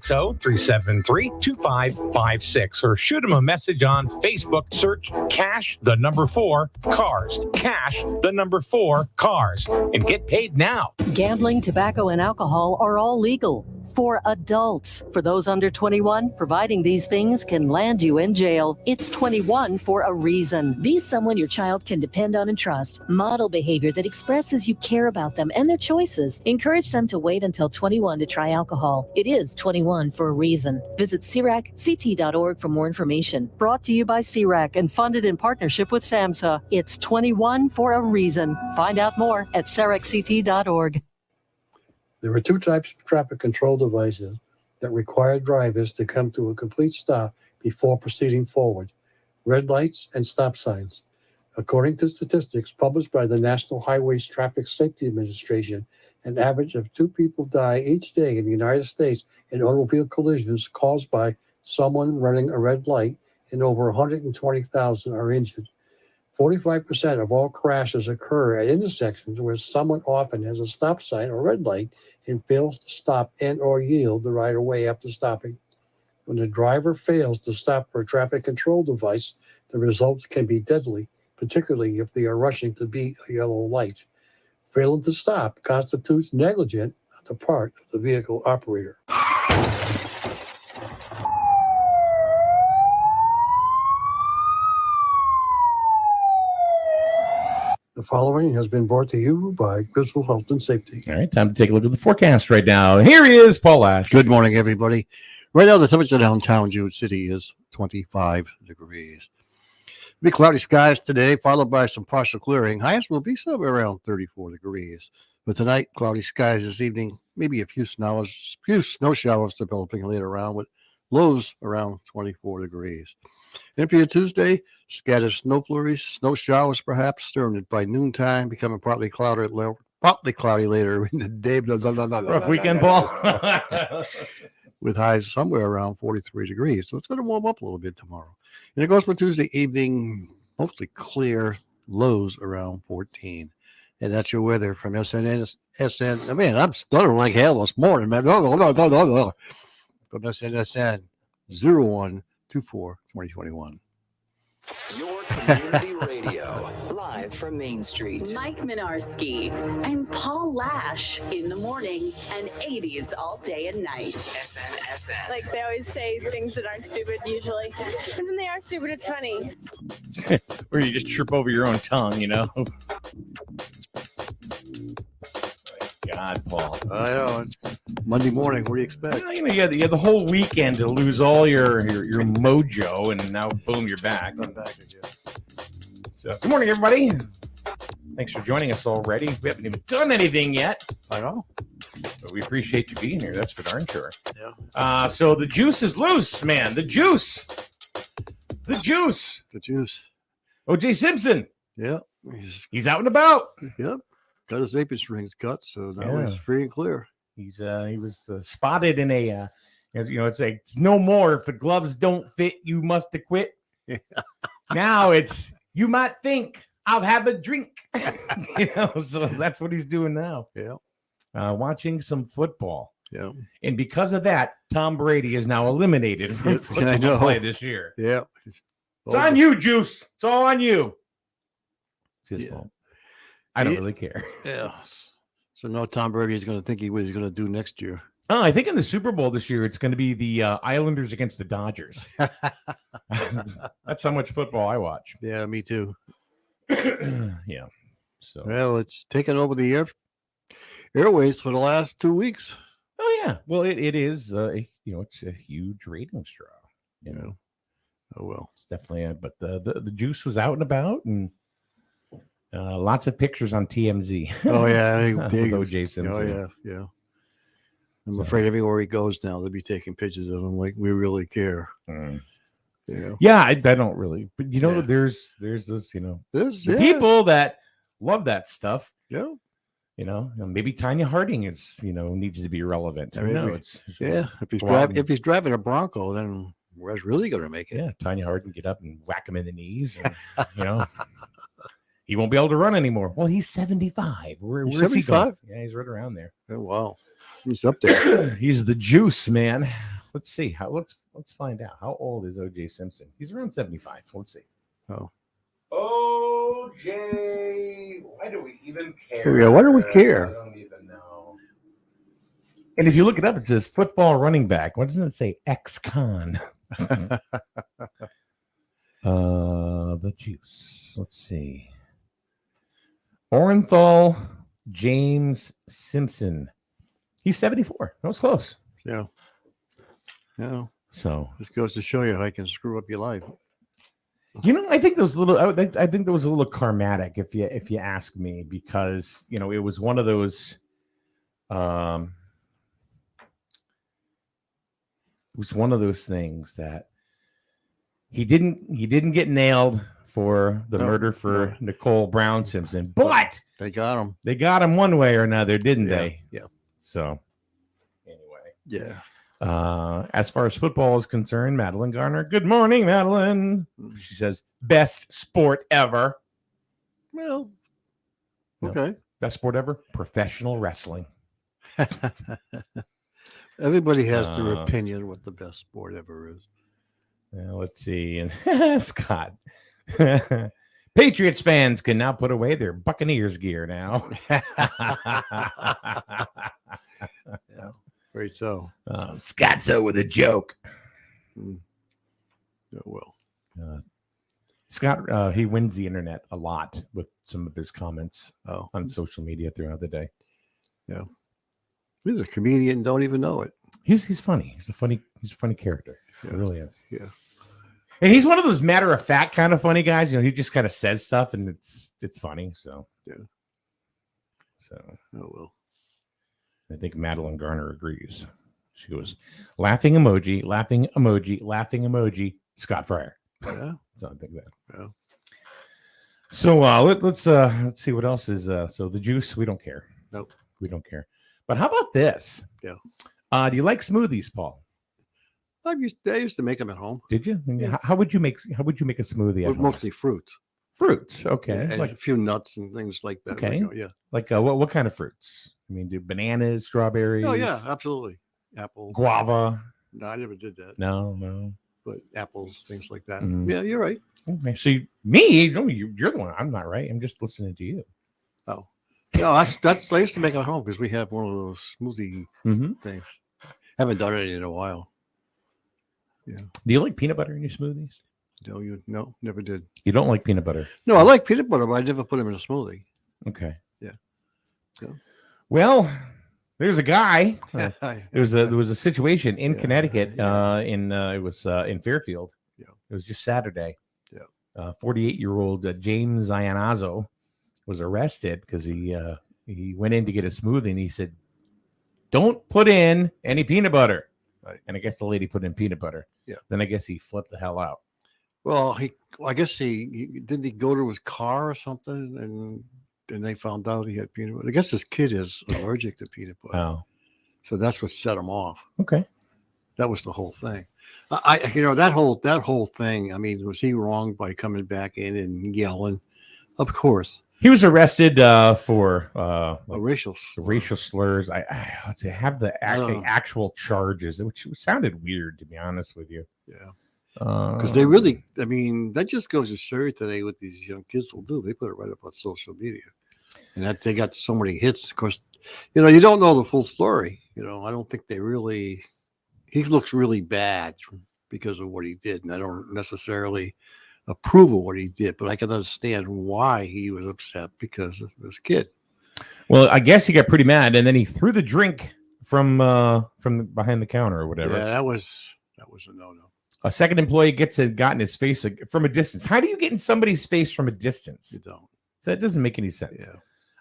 373-2556 or shoot them a message on Facebook. Search Cash the number 4 Cars. Cash the number 4 Cars and get paid now. Gambling, tobacco, and alcohol are all legal for adults. For those under 21, providing these things can land you in jail. It's 21 for a reason. Be someone your child can depend on and trust. Model behavior that expresses you care about them and their choices. Encourage them to wait until 21 to try alcohol. It is 21 for a reason. Visit CRACCT.org for more information. Brought to you by CRAC and funded in partnership with SAMHSA. It's 21 for a reason. Find out more at CRACCT.org. There are two types of traffic control devices that require drivers to come to a complete stop before proceeding forward: red lights and stop signs. According to statistics published by the National Highways Traffic Safety Administration, an average of 2 people die each day in the United States in automobile collisions caused by someone running a red light, and over 120,000 are injured. 45% of all crashes occur at intersections where someone often has a stop sign or red light and fails to stop and or yield the right of way after stopping. When the driver fails to stop for a traffic control device, the results can be deadly, particularly if they are rushing to beat a yellow light. Failing to stop constitutes negligence on the part of the vehicle operator. The following has been brought to you by Uncas Health and Safety. All right, time to take a look at the forecast right now. Here he is, Paul Ash. Good morning, everybody. Right now, the temperature downtown Jude City is 25 degrees. Be cloudy skies today, followed by some partial clearing. Highest will be somewhere around 34 degrees. But tonight, cloudy skies this evening, maybe a few snow showers developing later on, with lows around 24 degrees. And for Tuesday, scattered snow flurries, snow showers perhaps, starting by noontime, becoming partly cloudy later in the day. Rough weekend, Paul. With highs somewhere around 43 degrees. So it's going to warm up a little bit tomorrow. And it goes for Tuesday evening, mostly clear, lows around 14. And that's your weather from SN. I mean, I'm stuttering like hell this morning, man. No. From SNSN 0124-2021. Your community radio, live from Main Street. Mike Minarski and Paul Lash in the morning and 80s all day and night. SNSN. Like they always say things that aren't stupid usually. And when they are stupid, it's funny. Or you just trip over your own tongue, you know? God, Paul. I know. It's Monday morning. What do you expect? You know, you had the whole weekend to lose all your mojo, and now, boom, you're back. I'm back again. So, good morning, everybody. Thanks for joining us already. We haven't even done anything yet. I know. But we appreciate you being here. That's for darn sure. Yeah. So the juice is loose, man. The juice. O.J. Simpson. Yeah. He's out and about. Yep. Got his apron strings cut, so now he's free and clear. He was spotted in a, it's no more. If the gloves don't fit, you must acquit. Yeah. Now it's, you might think I'll have a drink. So that's what he's doing now. Yeah. Watching some football. Yeah. And because of that, Tom Brady is now eliminated from football play this year. Yeah. It's on you, Juice. It's all on you. It's his fault. I don't really care. Yeah. So now Tom Brady is going to think what he's going to do next year. Oh, I think in the Super Bowl this year, it's going to be the Islanders against the Dodgers. That's how much football I watch. Yeah, me too. Yeah. So. Well, it's taken over the airways for the last 2 weeks. Oh yeah. Well, it is. It's a huge ratings draw. You know. Oh well. It's definitely. But the juice was out and about, and lots of pictures on TMZ. Oh yeah. With O.J. Simpson. Oh yeah. I'm afraid everywhere he goes now, they'll be taking pictures of him like we really care. Yeah, I don't really. But there's this, people that love that stuff. Yeah. Maybe Tanya Harding is, needs to be relevant. If he's driving a Bronco, then where's really going to make it? Yeah, Tanya Harding get up and whack him in the knees. And, he won't be able to run anymore. Well, he's 75. Where's 75? he going? Yeah, he's right around there. Oh, wow. He's up there. He's the juice, man. Let's see. Let's find out. How old is O.J. Simpson? He's around 75. Let's see. Oh. O.J. Why do we even care? Yeah, why do we care? I don't even know. And if you look it up, it says football running back. Why doesn't it say ex-con? The juice. Let's see. Orenthal James Simpson. He's 74. That was close. Yeah. Yeah. So this goes to show you how I can screw up your life. You know, I think those little. I think there was a little karmatic, if you ask me, because you know it was one of those. It was one of those things that he didn't get nailed for the murder for Nicole Brown Simpson, but they got him. They got him one way or another, didn't they? Yeah. So anyway, yeah. As far as football is concerned, Madeline Garner. Good morning, Madeline. She says, best sport ever. Well, okay. Best sport ever? Professional wrestling. Everybody has their opinion what the best sport ever is. Well, let's see. And Scott. Patriots fans can now put away their Buccaneers gear now. Yeah. Very so. Scotzo with a joke. Oh, well. Scott, he wins the internet a lot with some of his comments on social media throughout the day. Yeah. He's a comedian, don't even know it. He's funny. He's a funny character. Yeah. He really is. Yeah. And he's one of those matter of fact kind of funny guys. You know, he just kind of says stuff and it's funny. So yeah. So well. I think Madeline Garner agrees. She goes, laughing emoji, laughing emoji, laughing emoji, Scott Fryer. Yeah. Something like that. Yeah. So let's see what else is so the juice, we don't care. Nope. We don't care. But how about this? Yeah. Do you like smoothies, Paul? I used to make them at home. Did you? Yeah. How would you make a smoothie at home? Mostly fruits. Fruits, okay. Yeah, and like a few nuts and things like that. Okay. Yeah. Like what kind of fruits? I mean, do bananas, strawberries? Oh yeah, absolutely. Apple, guava. No, I never did that. No. But apples, things like that. Mhm. Yeah, you're right. Okay. So you're the one. I'm not right. I'm just listening to you. Oh. No, that's I used to make it at home because we have one of those smoothie things. Haven't done it in a while. Yeah. Do you like peanut butter in your smoothies? No, never did. You don't like peanut butter? No, I like peanut butter, but I never put them in a smoothie. Okay. Yeah. Well, there's a guy. Yeah. There was a situation in Connecticut. It was in Fairfield. Yeah. It was just Saturday. Yeah. 48-year-old James Iannazzo was arrested because he went in to get a smoothie and he said, "Don't put in any peanut butter." Right. And I guess the lady put in peanut butter. Yeah. Then I guess he flipped the hell out. Well, I guess he didn't he go to his car or something, and they found out he had peanut butter. I guess this kid is allergic to peanut butter. Oh. So that's what set him off. Okay. That was the whole thing. That whole thing. I mean, was he wrong by coming back in and yelling? Of course. He was arrested for racial slurs. I have the actual charges, which sounded weird, to be honest with you. Yeah. Because they really, I mean, that just goes to show you today what these young kids will do. They put it right up on social media, and that they got so many hits. Of course, you don't know the full story. I don't think they really. He looks really bad because of what he did, and I don't necessarily approve of what he did, but I can understand why he was upset because of this kid. Well, I guess he got pretty mad, and then he threw the drink from behind the counter or whatever. Yeah, that was a no-no. A second employee got in his face from a distance. How do you get in somebody's face from a distance? You don't. So that doesn't make any sense.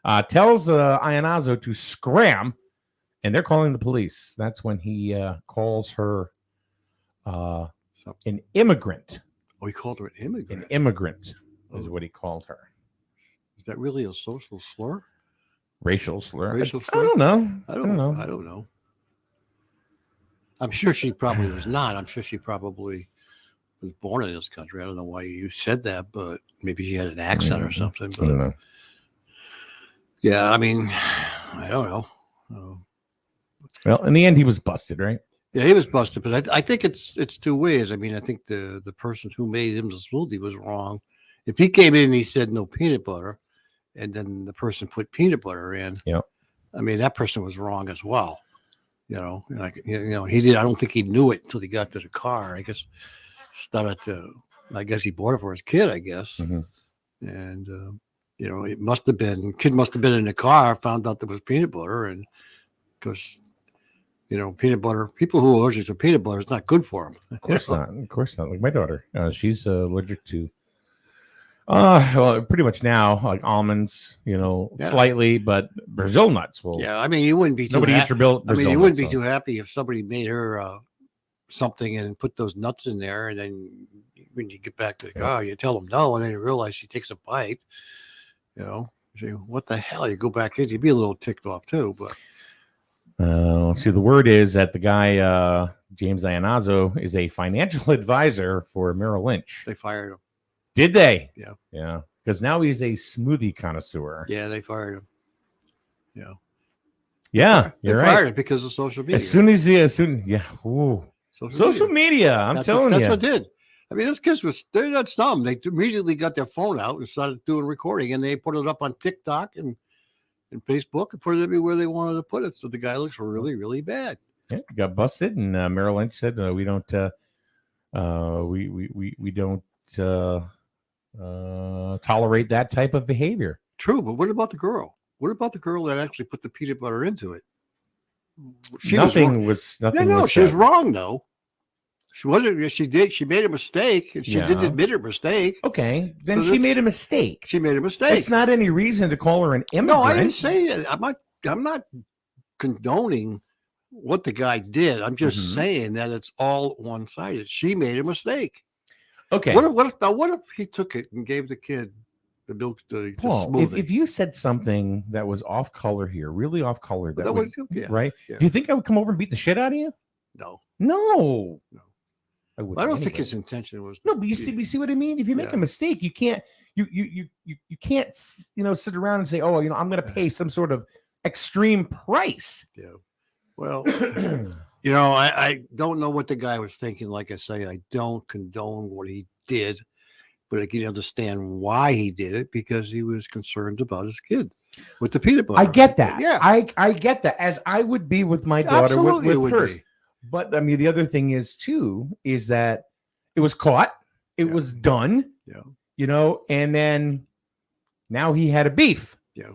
Yeah. Tells Iannazzo to scram, and they're calling the police. That's when he calls her an immigrant. Oh, he called her an immigrant? An immigrant is what he called her. Is that really a social slur? Racial slur? Racial slur? I don't know. I don't know. I'm sure she probably was not. I'm sure she probably was born in this country. I don't know why you said that, but maybe she had an accent or something. But I don't know. Yeah, I mean, I don't know. Well, in the end, he was busted, right? Yeah, he was busted, but I think it's two ways. I mean, I think the person who made him the smoothie was wrong. If he came in and he said no peanut butter, and then the person put peanut butter in, Yeah. I mean, that person was wrong as well. You know, like he did. I don't think he knew it until he got to the car. I guess started to. I guess he bought it for his kid. I guess, and it must have been kid must have been in the car. Found out there was peanut butter, and because peanut butter. People who are allergic to peanut butter is not good for them. Of course not. Of course not. Like my daughter, she's allergic to. Well, pretty much now, like almonds, slightly, but Brazil nuts will. Yeah, I mean, you wouldn't be. Nobody eats your Brazil nuts. You wouldn't be too happy if somebody made her something and put those nuts in there, and then when you get back to the car, you tell them no, and then you realize she takes a bite. You say, "What the hell?" You go back in, you'd be a little ticked off too, but. See, the word is that the guy, James Iannazzo, is a financial advisor for Merrill Lynch. They fired him. Did they? Yeah. Yeah. Because now he's a smoothie connoisseur. Yeah, they fired him. Yeah, you're right. They fired him because of social media. Ooh. Social media. I'm telling you. That's what did. I mean, those kids they're not dumb. They immediately got their phone out and started doing recording, and they put it up on TikTok and Facebook and put it everywhere they wanted to put it. So the guy looks really, really bad. Yeah, got busted, and Merrill Lynch said we don't we don't tolerate that type of behavior. True, but what about the girl? What about the girl that actually put the peanut butter into it? Nothing was she was wrong though. She wasn't. She did. She made a mistake, and she didn't admit her mistake. Okay, then she made a mistake. She made a mistake. It's not any reason to call her an immigrant. No, I didn't say it. I'm not condoning what the guy did. I'm just saying that it's all one-sided. She made a mistake. Okay. What if he took it and gave the kid the milk? Paul, if you said something that was off color here, really off color, right? Yeah. Do you think I would come over and beat the shit out of you? No. I don't think his intention was. No, but you see what I mean. If you make a mistake, you can't sit around and say, "Oh, I'm going to pay some sort of extreme price." Yeah. Well, I don't know what the guy was thinking. Like I say, I don't condone what he did, but I can understand why he did it because he was concerned about his kid with the peanut butter. I get that. Yeah, I get that. As I would be with my daughter with hers. Be. But I mean, the other thing is that it was caught, it was done, and then now he had a beef. Yeah.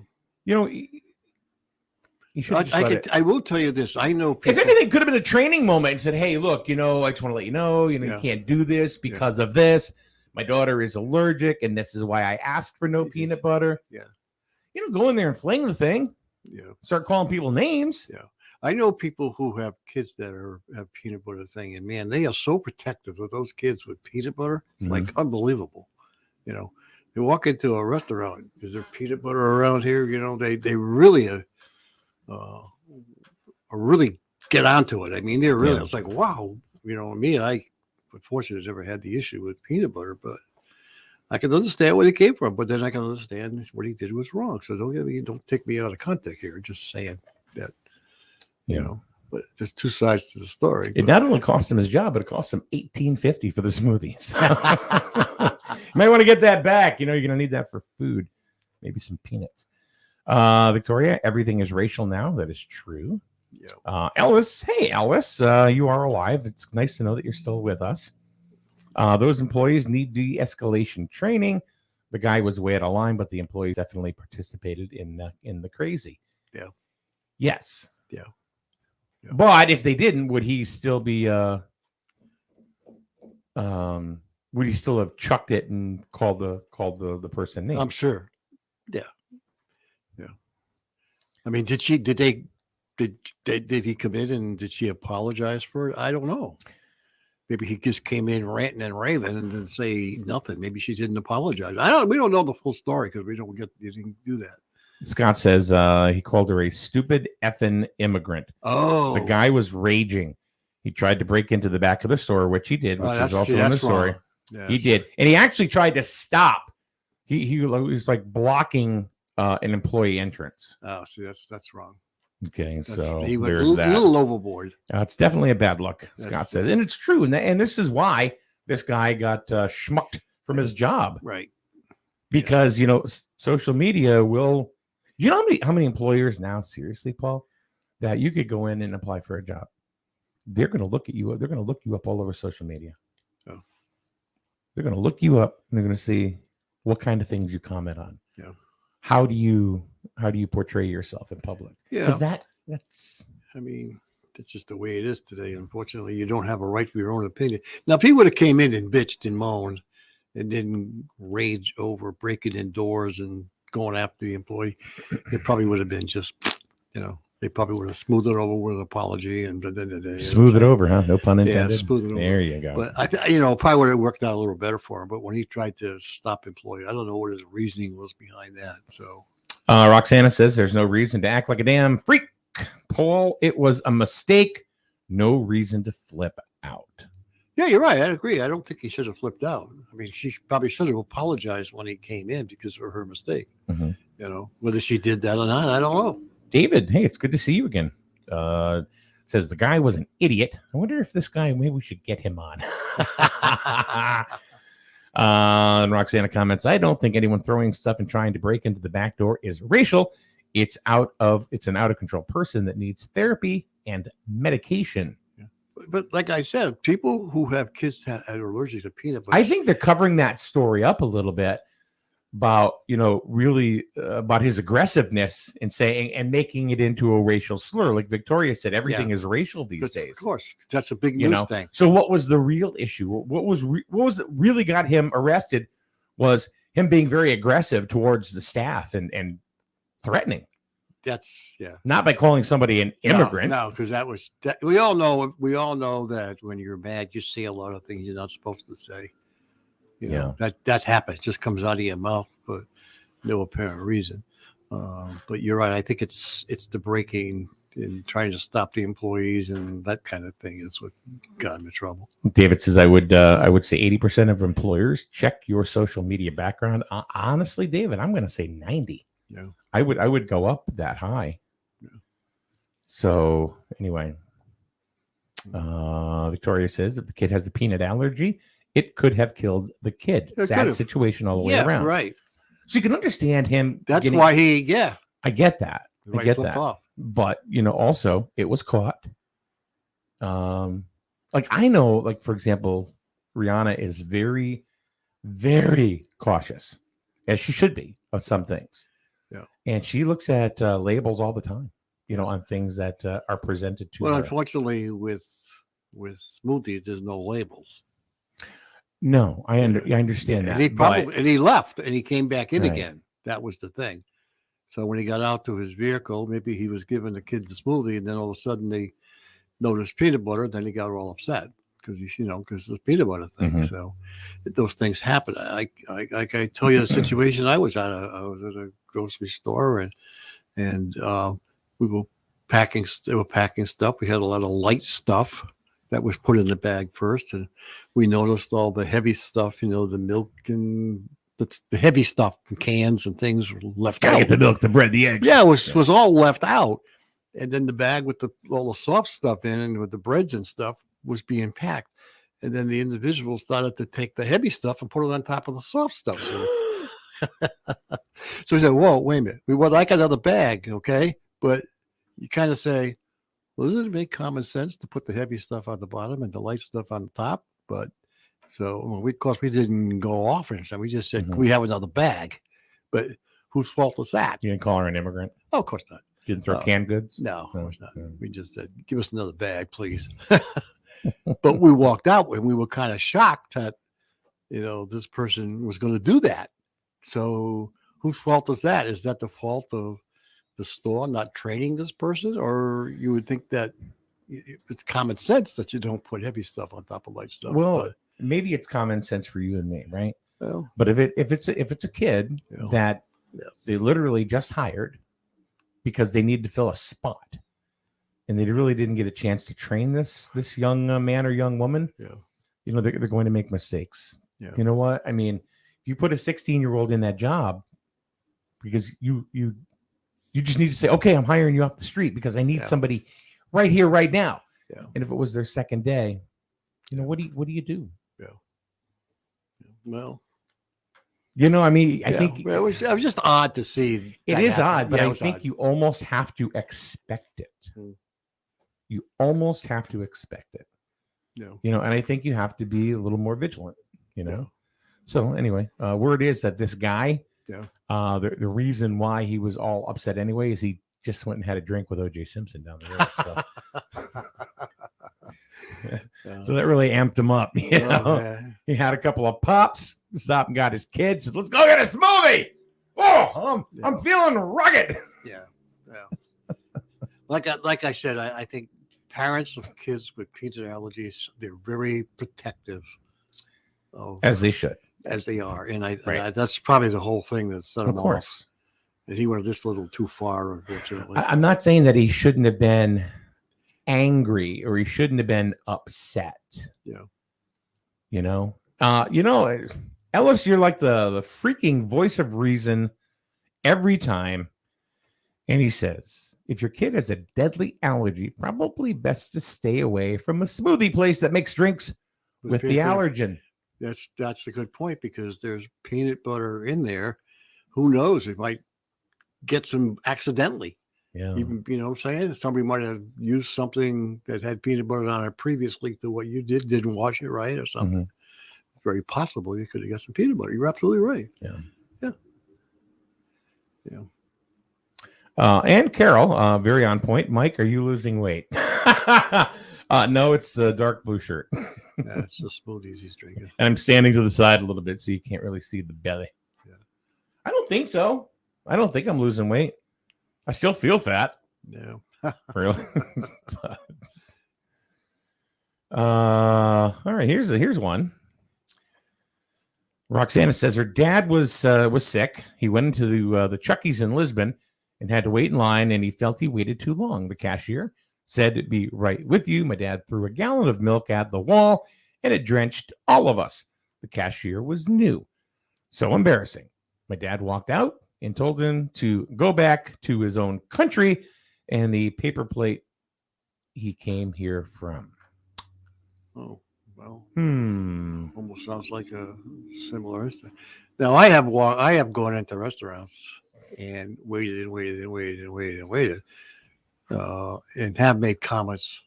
He should. I will tell you this. I know people, if anything, could have been a training moment and said, "Hey, look, I just want to let you know, you can't do this because of this. My daughter is allergic, and this is why I asked for no peanut butter." Yeah. Go in there and fling the thing. Yeah. Start calling people names. Yeah. I know people who have kids that have peanut butter thing, and man, they are so protective of those kids with peanut butter. It's like unbelievable. You walk into a restaurant, is there peanut butter around here? They really really get onto it. I mean, they're really. It's like wow. Me, I unfortunately never had the issue with peanut butter, but I can understand where it came from. But then I can understand what he did was wrong. So don't take me out of context here. Just saying that. But there's two sides to the story. It not only cost him his job, but it cost him $18.50 for the smoothies. You might want to get that back. You're going to need that for food, maybe some peanuts. Victoria, everything is racial now. That is true. Yeah. Ellis, hey Ellis, you are alive. It's nice to know that you're still with us. Those employees need de-escalation training. The guy was way out of line, but the employees definitely participated in the crazy. Yeah. Yes. Yeah. But if they didn't, would he still be would he still have chucked it and called the person name? I'm sure. Yeah. Yeah. I mean, did he come in and did she apologize for it? I don't know. Maybe he just came in ranting and raving and didn't say nothing. Maybe she didn't apologize. We don't know the full story because you didn't do that. Scott says he called her a stupid effing immigrant. Oh, the guy was raging. He tried to break into the back of the store, which he did, which is also in the story. Yeah, he did, and he actually tried to stop. He was like blocking an employee entrance. Oh, see, that's wrong. Okay, so he went a there's that. little overboard. It's definitely a bad look, Scott That's- says, and it's true. And this is why this guy got schmucked from his job, Right. because social media will. You know how many employers now, seriously, Paul, that you could go in and apply for a job. They're going to look at you. They're going to look you up all over social media. Oh. They're going to look you up and they're going to see what kind of things you comment on. Yeah. How do you portray yourself in public? Yeah. Because that's. I mean, that's just the way it is today. Unfortunately, you don't have a right to your own opinion. Now, if he would have came in and bitched and moaned and didn't rage over breaking in doors and going after the employee, it probably would have been just, they probably would have smoothed it over with an apology and Smooth it over, huh? No pun intended. Yeah, smooth it over. There you go. But probably would have worked out a little better for him. But when he tried to stop employee, I don't know what his reasoning was behind that. So, Roxana says there's no reason to act like a damn freak, Paul. It was a mistake. No reason to flip out. yeah, you're right. I agree. I don't think he should have flipped out. I mean, she probably should have apologized when he came in because of her mistake. Mhm. Whether she did that or not, I don't know. David, hey, it's good to see you again. Says the guy was an idiot. I wonder if this guy, maybe we should get him on. And Roxana comments, I don't think anyone throwing stuff and trying to break into the back door is racial. It's an out of control person that needs therapy and medication. But like I said, people who have kids that are allergic to peanut butter. I think they're covering that story up a little bit about, really about his aggressiveness and saying and making it into a racial slur. Like Victoria said, everything is racial these days. Of course, that's a big news thing. So what was the real issue? What was really got him arrested was him being very aggressive towards the staff and threatening. That's Not by calling somebody an immigrant. No, because we all know that when you're mad, you say a lot of things you're not supposed to say. That happens. It just comes out of your mouth for no apparent reason. But you're right. I think it's the breaking and trying to stop the employees and that kind of thing is what got him in trouble. David says I would say 80% of employers check your social media background. Honestly, David, I'm going to say 90. Yeah. I would go up that high. Yeah. So anyway, Victoria says if the kid has the peanut allergy, it could have killed the kid. Sad situation all the way around. Right. So you can understand him. That's why I get that. I get that. Off. But also it was caught. Like I know, like for example, Rihanna is very, very cautious, as she should be, of some things. Yeah. And she looks at labels all the time, on things that are presented to her. Well, unfortunately, with smoothies, there's no labels. No, I understand that. And he left and he came back in Right. again. That was the thing. So when he got out to his vehicle, maybe he was giving the kid the smoothie, and then all of a sudden they noticed peanut butter. Then he got all upset because because the peanut butter thing. Mhm. So those things happen. I tell you the situation I was at. I was at a grocery store and we were packing. They were packing stuff. We had a lot of light stuff that was put in the bag first, and we noticed all the heavy stuff. The milk and the heavy stuff, and cans and things were left out. Get the milk, the bread, the eggs. Yeah, it was all left out, and then the bag with all the soft stuff in and with the breads and stuff was being packed, and then the individual started to take the heavy stuff and put it on top of the soft stuff. So he said, "Whoa, wait a minute. We would like another bag, okay?" But you kind of say, "Well, doesn't it make common sense to put the heavy stuff on the bottom and the light stuff on the top?" But of course, we didn't go off and we just said, "Can we have another bag?" But whose fault was that? You didn't call her an immigrant? Oh, of course not. You didn't throw canned goods? No, of course not. No. We just said, "Give us another bag, please." But we walked out and we were kind of shocked that, this person was going to do that. So whose fault is that? Is that the fault of the store not training this person? Or you would think that it's common sense that you don't put heavy stuff on top of light stuff. Well, maybe it's common sense for you and me, right? Well, But if it's a kid that they literally just hired because they need to fill a spot, and they really didn't get a chance to train this young man or young woman, they're going to make mistakes. Yeah. You know what? I mean, if you put a 16-year-old in that job because you You just need to say, okay, I'm hiring you off the street because I need somebody right here, right now. Yeah. And if it was their second day, what do you do? Yeah. Well, I mean, I think it was just odd to see. It is happen. odd, but Yeah, it I was think odd. you almost have to expect it. You almost have to expect it. Yeah. And I think you have to be a little more vigilant, So anyway, word is that this guy, the reason why he was all upset anyway is he just went and had a drink with O.J. Simpson down the road. So that really amped him up. He had a couple of pops, stopped and got his kids. Said, "Let's go get a smoothie." Oh, I'm feeling rugged. Yeah. Like I said, I think parents of kids with peanut allergies, they're very protective of, As they should. As they are. And I that's probably the whole thing that set him Of course. off. And he went just a little too far, unfortunately. I'm not saying that he shouldn't have been angry or he shouldn't have been upset. Yeah. Ellis, you're like the freaking voice of reason every time. And he says, if your kid has a deadly allergy, probably best to stay away from a smoothie place that makes drinks with the allergen. That's a good point because there's peanut butter in there. Who knows? It might get some accidentally. Yeah. Even, what I'm saying? Somebody might have used something that had peanut butter on it previously to what you didn't wash it right or something. It's very possible you could have got some peanut butter. You're absolutely right. Yeah. And Carol, very on point. Mike, are you losing weight? No, it's the dark blue shirt. Yeah, it's the smoothies he's drinking. And I'm standing to the side a little bit so you can't really see the belly. Yeah. I don't think so. I don't think I'm losing weight. I still feel fat. Yeah. Really? All right, here's one. Roxana says her dad was sick. He went into the Chucky's in Lisbon and had to wait in line, and he felt he waited too long. The cashier said, "Be right with you." My dad threw a gallon of milk at the wall, and it drenched all of us. The cashier was new. So embarrassing. My dad walked out and told him to go back to his own country and the paper plate he came here from. Oh, well. Almost sounds like a similar instance. Now, I have gone into restaurants and waited and have made comments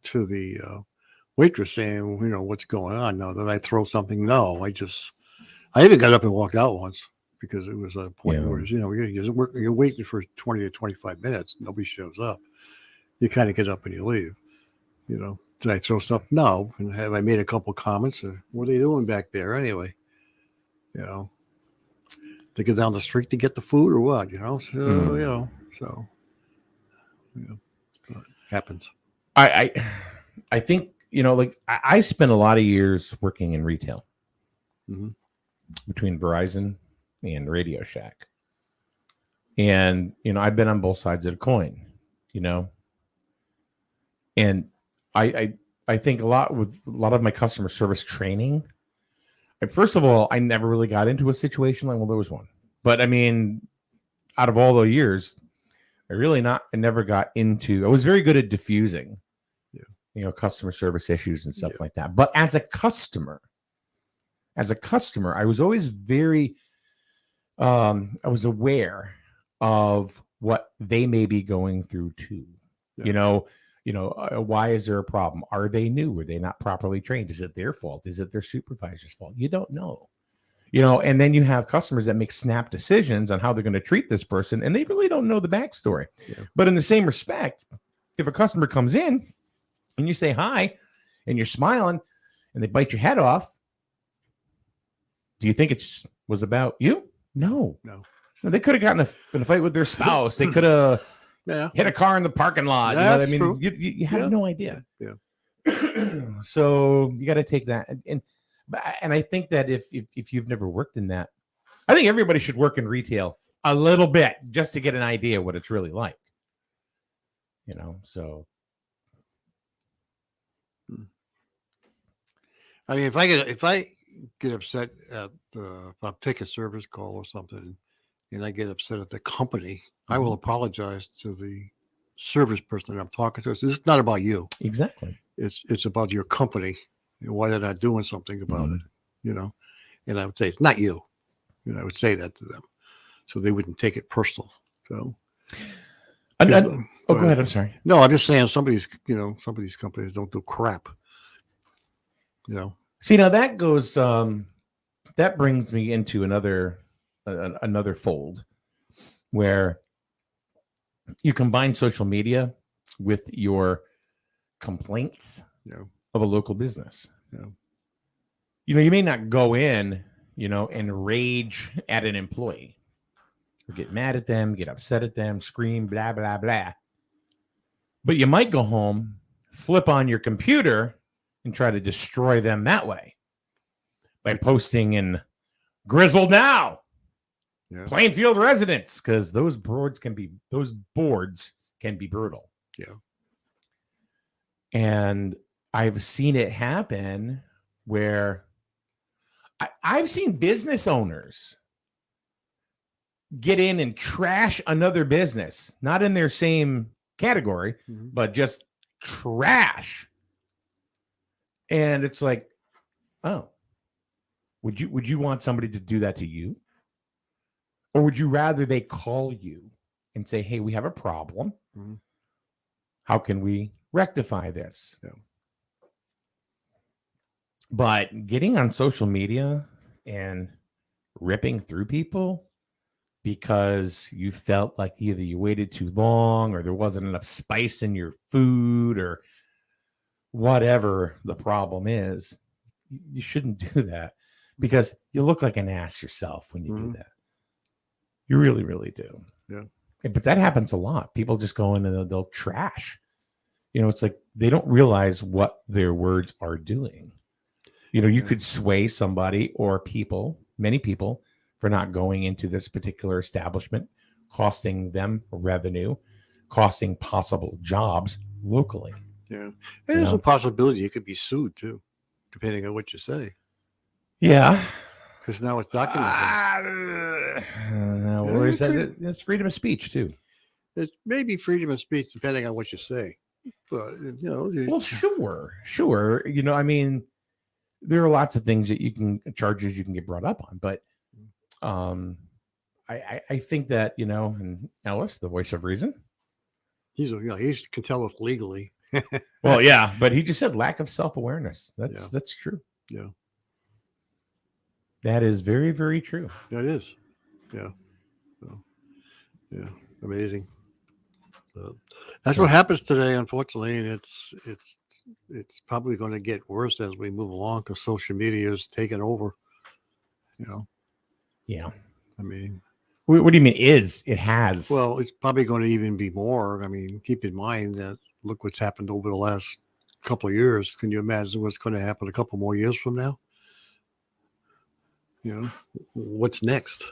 to the waitress saying, what's going on? Now, did I throw something? No, I even got up and walked out once because it was a point where, you're waiting for 20 to 25 minutes. Nobody shows up. You kind of get up and you leave, Did I throw stuff? No. And have I made a couple comments? What are they doing back there anyway? They go down the street to get the food or what? So, it happens. I think, I spent a lot of years working in retail between Verizon and Radio Shack. And, I've been on both sides of the coin, and I think a lot of my customer service training. First of all, I never really got into a situation like, there was one, but I mean, out of all the years, I never got into, I was very good at diffusing, customer service issues and stuff like that. But as a customer, I was always very, I was aware of what they may be going through too, why is there a problem? Are they new? Are they not properly trained? Is it their fault? Is it their supervisor's fault? You don't know. And then you have customers that make snap decisions on how they're going to treat this person, and they really don't know the backstory. Yeah. But in the same respect, if a customer comes in and you say hi and you're smiling and they bite your head off, do you think it was about you? No. They could have gotten in a fight with their spouse. They could have hit a car in the parking lot. That's I mean, true. You have no idea. Yeah. So you got to take that. And I think that if you've never worked in that, I think everybody should work in retail a little bit just to get an idea what it's really like. So. I mean, if I get upset if I take a service call or something, and I get upset at the company, I will apologize to the service person that I'm talking to. It's not about you. Exactly. It's about your company and why they're not doing something about it, you know. And I would say it's not you. You know, I would say that to them, so they wouldn't take it personal. So, go ahead. I'm sorry. No, I'm just saying some of these companies don't do crap. You know. See, now that goes. That brings me into another fold where you combine social media with your complaints of a local business. You know, you may not go in, you know, and rage at an employee or get mad at them, get upset at them, scream, blah, blah, blah. But you might go home, flip on your computer and try to destroy them that way by posting in Griswold Now, Plainfield residents, because those boards can be brutal. Yeah. And I've seen it happen where I've seen business owners get in and trash another business, not in their same category, but just trash. And it's like, oh, would you want somebody to do that to you? Or would you rather they call you and say, hey, we have a problem. How can we rectify this? But getting on social media and ripping through people because you felt like either you waited too long or there wasn't enough spice in your food or whatever the problem is, you shouldn't do that because you look like an ass yourself when you do that. You really, really do. Yeah. But that happens a lot. People just go in and they'll trash. You know, it's like they don't realize what their words are doing. You know, you could sway somebody or people, many people, for not going into this particular establishment, costing them revenue, costing possible jobs locally. Yeah. And there's a possibility you could be sued too, depending on what you say. Yeah. Because now it's documented. That's freedom of speech too. It may be freedom of speech depending on what you say. But, you know. Well, sure. You know, I mean, there are lots of things that charges you can get brought up on, but I think that, you know, and Ellis, the voice of reason, he can tell us legally. Well, yeah, but he just said lack of self-awareness. That's true. Yeah. That is very, very true. That is. Yeah. So, yeah. Amazing. That's what happens today, unfortunately, and it's probably going to get worse as we move along because social media is taking over. You know. Yeah. I mean, what do you mean? It has? Well, it's probably going to even be more. I mean, keep in mind that look what's happened over the last couple of years. Can you imagine what's going to happen a couple more years from now? You know, what's next?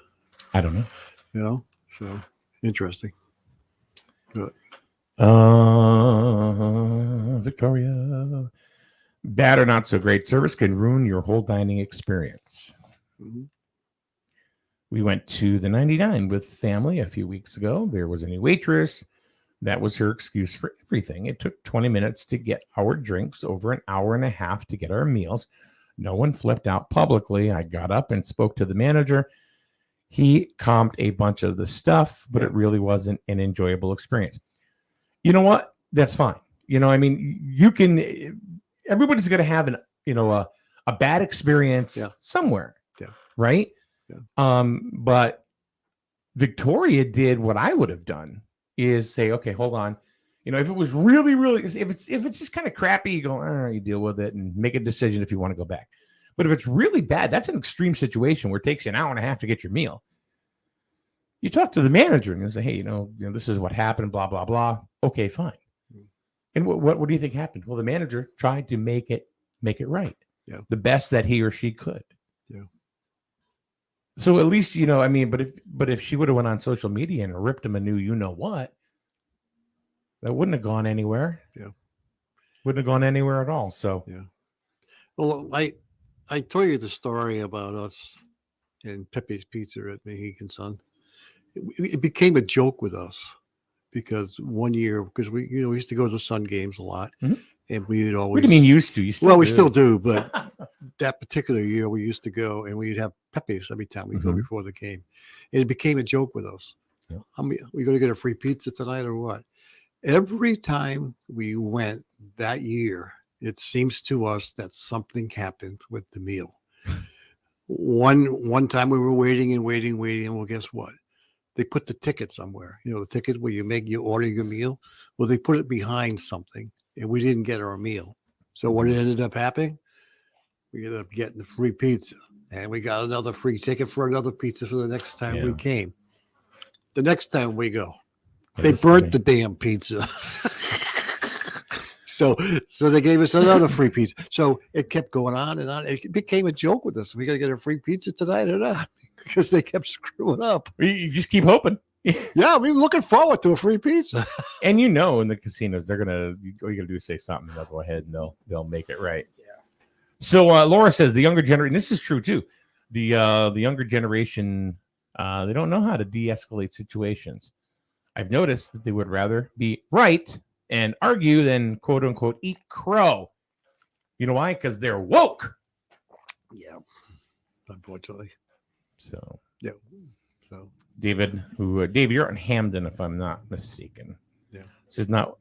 I don't know. You know, so interesting. Good. Victoria. Bad or not so great service can ruin your whole dining experience. We went to the 99 with family a few weeks ago. There was a new waitress. That was her excuse for everything. It took 20 minutes to get our drinks, over an hour and a half to get our meals. No one flipped out publicly. I got up and spoke to the manager. He comped a bunch of the stuff, but it really wasn't an enjoyable experience. You know what? That's fine. You know, I mean, everybody's going to have a bad experience somewhere. Yeah. Right. Yeah. But Victoria did what I would have done is say, okay, hold on. You know, if it was really, really, if it's just kind of crappy, you go, all right, you deal with it and make a decision if you want to go back. But if it's really bad, that's an extreme situation where it takes you an hour and a half to get your meal. You talk to the manager and you say, hey, you know, this is what happened, blah, blah, blah. Okay, fine. And what do you think happened? Well, the manager tried to make it right. Yeah. The best that he or she could. Yeah. So at least, you know, I mean, but if she would have went on social media and ripped him a new, you know what, that wouldn't have gone anywhere. Yeah. Wouldn't have gone anywhere at all. So, yeah. Well, I told you the story about us in Pepe's Pizza at Mohegan Sun. it became a joke with us because one year, because we used to go to Sun games a lot, and we'd always. What do you mean used to? You still we do. still do, but that particular year we used to go and we'd have Pepe's every time we go before the game, and it became a joke with us. Yeah. We going to get a free pizza tonight or what? Every time we went that year, it seems to us that something happened with the meal. One time we were waiting, and well, guess what? They put the ticket somewhere. The ticket where you order your meal. Well, they put it behind something, and we didn't get our meal. So what ended up happening? We ended up getting the free pizza, and we got another free ticket for another pizza for the next time we came. The next time we go, they burnt the damn pizza. So they gave us another free pizza. So it kept going on and on. It became a joke with us. We got to get a free pizza tonight or not? Because they kept screwing up. You just keep hoping. Yeah, we're looking forward to a free pizza. And in the casinos, they're gonna. All you gotta do is say something. They'll go ahead and they'll make it right. Yeah. So Laura says the younger generation. This is true too. The younger generation, they don't know how to de-escalate situations. I've noticed that they would rather be right and argue than quote unquote eat crow. You know why? Because they're woke. Yeah, unfortunately. So yeah. So Dave, you're in Hamden, if I'm not mistaken. Yeah. This is not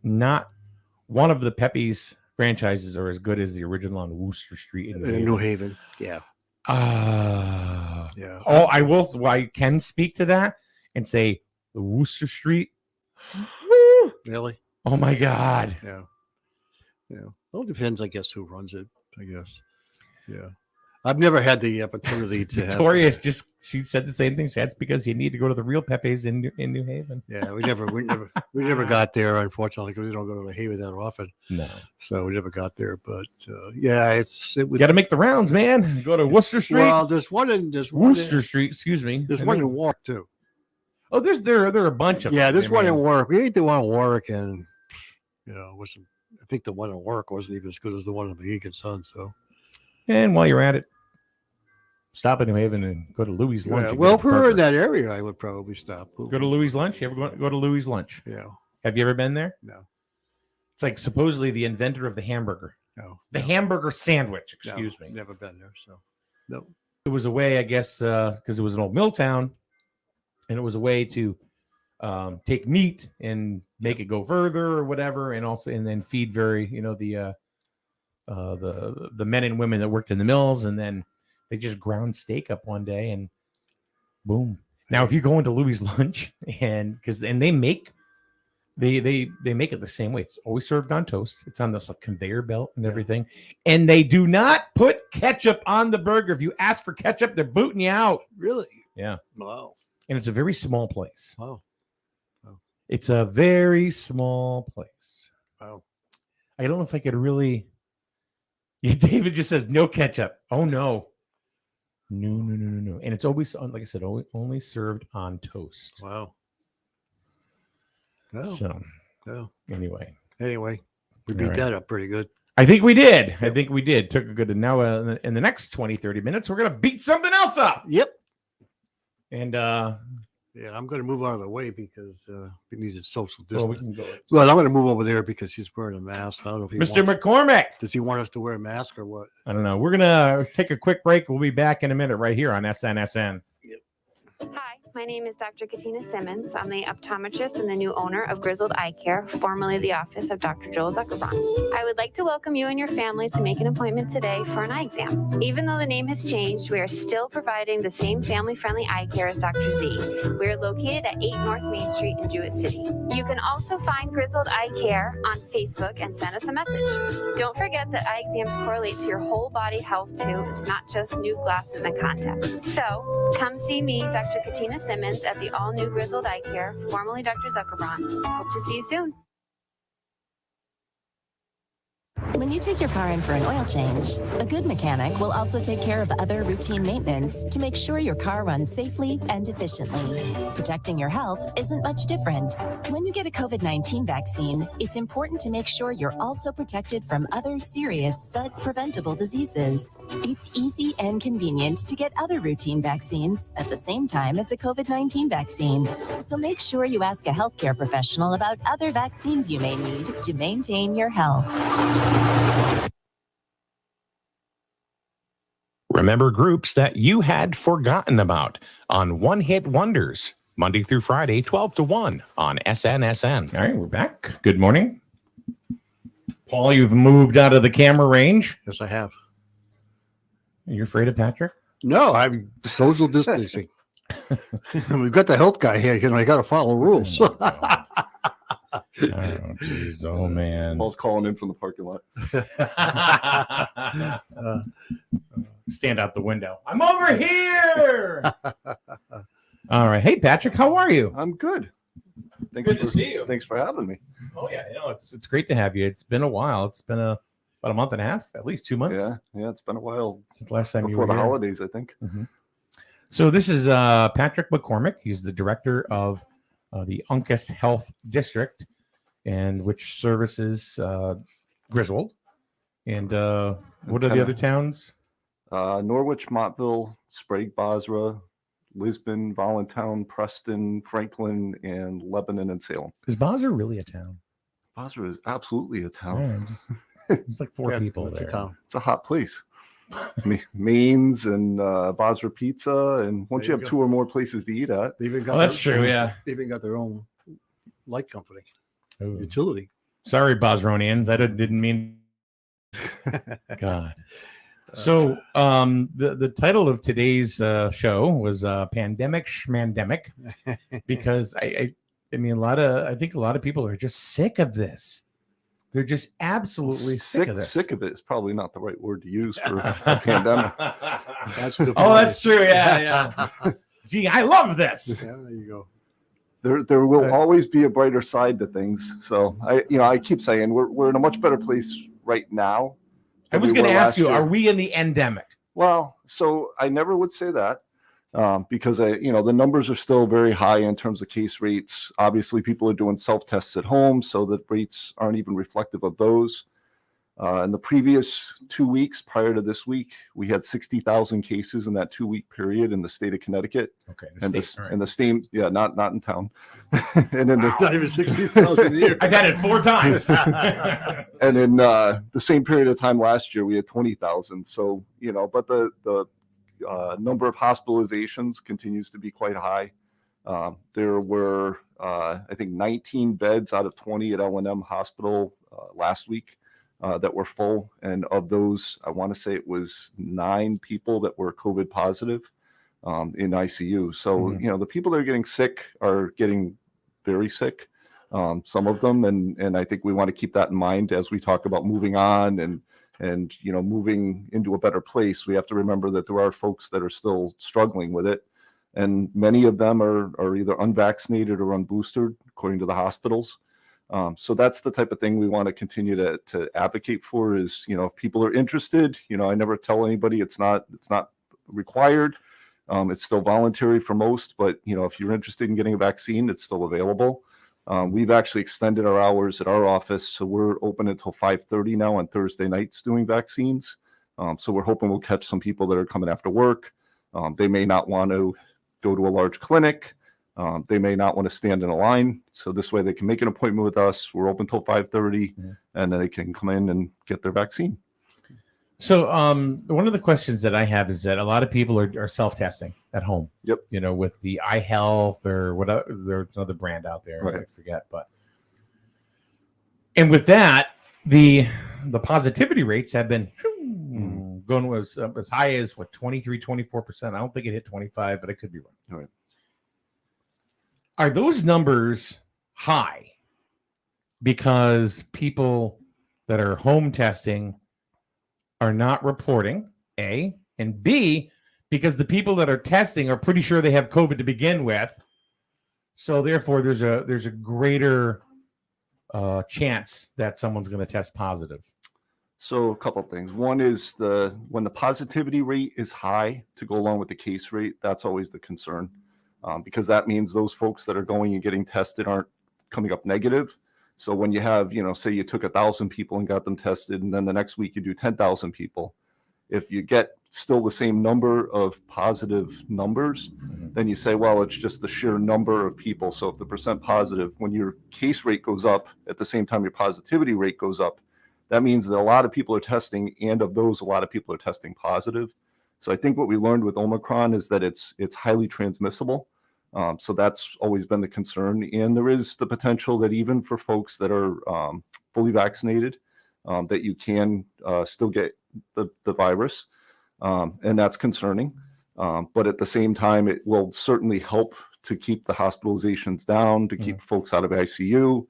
one of the Pepe's franchises are as good as the original on Wooster Street in New Haven. Yeah. Yeah. Oh, I can speak to that and say the Wooster Street. Really? Oh my God. Yeah. Yeah. Well, it depends, I guess, who runs it, I guess. Yeah. I've never had the opportunity to Victoria's she said the same thing. That's because you need to go to the real Pepe's in New Haven. Yeah, we never got there, unfortunately, because we don't go to New Haven that often. No. So we never got there. But yeah, it was got to make the rounds, man. Go to Wooster Street. Well, there's one Wooster Street, excuse me. There's one in Warwick too. Oh, there are a bunch of them. Yeah, there's one in Warwick. We ate the one in Warwick, and wasn't. I think the one in Warwick wasn't even as good as the one in the Egan Sun. So. And while you're at it, stop in New Haven and go to Louis' Lunch. Yeah, well, if we were in that area, I would probably stop. Go to Louis' Lunch. You ever go to Louis' Lunch? Yeah. Have you ever been there? No. It's like supposedly the inventor of the hamburger. No. The hamburger sandwich. Excuse me. Never been there. So no. It was a way, I guess, because it was an old mill town, and it was a way to take meat and make it go further or whatever, and then feed the men and women that worked in the mills, and then they just ground steak up one day and boom. Now, if you go into Louis' Lunch and they make it the same way. It's always served on toast. It's on this conveyor belt and everything. And they do not put ketchup on the burger. If you ask for ketchup, they're booting you out. Really? Yeah. Wow. And it's a very small place. Wow. It's a very small place. Wow. I don't know if I could really. Yeah, David just says no ketchup. Oh no. No. And it's always, like I said, only served on toast. Wow. No. So, anyway, we beat that up pretty good. I think we did. Yep. I think we did. Took a good, and now in the next 20, 30 minutes, we're going to beat something else up. Yep. And, yeah, I'm going to move out of the way because we need a social distance. Well, we can go. Well, I'm going to move over there because he's wearing a mask. I don't know if Mr. McCormack. Does he want us to wear a mask or what? I don't know. We're going to take a quick break. We'll be back in a minute right here on SNSN. Hi, my name is Dr. Katina Simmons. I'm the optometrist and the new owner of Grizzled Eye Care, formerly the office of Dr. Joel Zuckerbrand. I would like to welcome you and your family to make an appointment today for an eye exam. Even though the name has changed, we are still providing the same family-friendly eye care as Dr. Z. We are located at 8 North Main Street in Jewett City. You can also find Grizzled Eye Care on Facebook and send us a message. Don't forget that eye exams correlate to your whole body health too. It's not just new glasses and contacts. So come see me, Dr. Katina Simmons, at the all-new Grizzled Eye Care, formerly Dr. Zuckerbrand. Hope to see you soon. When you take your car in for an oil change, a good mechanic will also take care of other routine maintenance to make sure your car runs safely and efficiently. Protecting your health isn't much different. When you get a COVID-19 vaccine, it's important to make sure you're also protected from other serious but preventable diseases. It's easy and convenient to get other routine vaccines at the same time as a COVID-19 vaccine. So make sure you ask a healthcare professional about other vaccines you may need to maintain your health. Remember groups that you had forgotten about on One Hit Wonders, Monday through Friday, 12 to 1 on SNSN. All right, we're back. Good morning. Paul, you've moved out of the camera range. Yes, I have. Are you afraid of Patrick? No, I'm social distancing. We've got the health guy here. I got to follow rules. Oh, jeez. Oh, man. Paul's calling in from the parking lot. Stand out the window. I'm over here. All right. Hey, Patrick, how are you? I'm good. Good to see you. Thanks for having me. Oh, yeah. It's great to have you. It's been a while. It's been about a month and a half, at least 2 months. Yeah, it's been a while since the last time before you were the here. holidays, I think. Mm-hmm. So this is Patrick McCormack. He's the director of the Uncas Health District, and which services Griswold. And what are the other towns? Norwich, Montville, Sprague, Basra, Lisbon, Voluntown, Preston, Franklin, and Lebanon and Salem. Is Basra really a town? Basra is absolutely a town. Yeah, it's like four people it's there. A town. It's a hot place. Maine's and Basra Pizza, and once you have two or more places to eat at, that's true. Yeah, they even got their own light company, Ooh. utility. Sorry, Bosronians, I didn't mean. God. So the title of today's show was Pandemic Schmandemic, because I mean I think a lot of people are just sick of this. They're just absolutely sick of this. Sick of it is probably not the right word to use for a pandemic. That's true. Yeah. Gee, I love this. Yeah, there you go. There will always be a brighter side to things. So I keep saying we're in a much better place right now. I was going to ask you, are we in the endemic? Well, so I never would say that. Because the numbers are still very high in terms of case rates. Obviously, people are doing self-tests at home, so the rates aren't even reflective of those. In the previous 2 weeks prior to this week, we had 60,000 cases in that 2-week period in the state of Connecticut. Okay, and the state, not in town. And in not even 60,000 a year. I've had it 4 times. And in the same period of time last year, we had 20,000. So but the number of hospitalizations continues to be quite high. There were, I think, 19 beds out of 20 at L&M Hospital last week that were full. And of those, I want to say it was 9 people that were COVID positive in ICU. So, the people that are getting sick are getting very sick, some of them. And I think we want to keep that in mind as we talk about moving on and moving into a better place. We have to remember that there are folks that are still struggling with it, and many of them are either unvaccinated or unboosted, according to the hospitals. So that's the type of thing we want to continue to advocate for. Is if people are interested, I never tell anybody it's not required. It's still voluntary for most, but if you're interested in getting a vaccine, it's still available. We've actually extended our hours at our office, so we're open until 5:30 now on Thursday nights doing vaccines. So we're hoping we'll catch some people that are coming after work. They may not want to go to a large clinic. They may not want to stand in a line. So this way they can make an appointment with us. We're open till 5:30, and then they can come in and get their vaccine. So one of the questions that I have is that a lot of people are self-testing at home. Yep. With the iHealth or whatever, there's another brand out there. Right. I forget, and with that, the positivity rates have been going as high as 23, 24%. I don't think it hit 25, but I could be wrong. All right. Are those numbers high because people that are home testing are not reporting, A, and B, because the people that are testing are pretty sure they have COVID to begin with, so therefore there's a greater chance that someone's going to test positive? So a couple of things. One is when the positivity rate is high to go along with the case rate, that's always the concern, because that means those folks that are going and getting tested aren't coming up negative. So when you have, say you took 1,000 people and got them tested, and then the next week you do 10,000 people, if you get still the same number of positive numbers, then you say, well, it's just the sheer number of people. So if the percent positive, when your case rate goes up at the same time your positivity rate goes up, that means that a lot of people are testing, and of those, a lot of people are testing positive. So I think what we learned with Omicron is that it's highly transmissible. So that's always been the concern. And there is the potential that even for folks that are fully vaccinated, that you can still get the virus. And that's concerning. But at the same time, it will certainly help to keep the hospitalizations down, to keep folks out of ICU.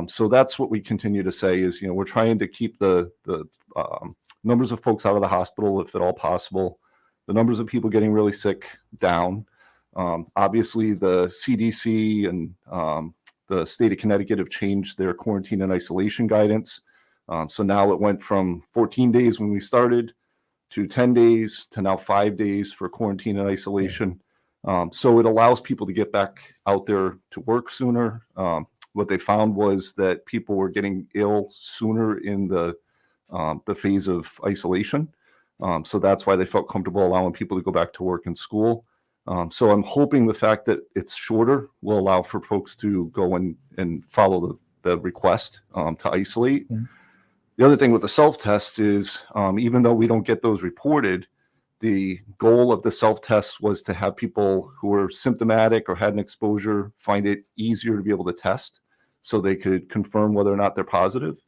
So that's what we continue to say is, we're trying to keep the numbers of folks out of the hospital, if at all possible, the numbers of people getting really sick down. Obviously, the CDC and the state of Connecticut have changed their quarantine and isolation guidance. So now it went from 14 days when we started to 10 days to now 5 days for quarantine and isolation. So it allows people to get back out there to work sooner. What they found was that people were getting ill sooner in the phase of isolation. So that's why they felt comfortable allowing people to go back to work and school. So I'm hoping the fact that it's shorter will allow for folks to go and follow the request to isolate. The other thing with the self-tests is, even though we don't get those reported, the goal of the self-tests was to have people who were symptomatic or had an exposure find it easier to be able to test so they could confirm whether or not they're positive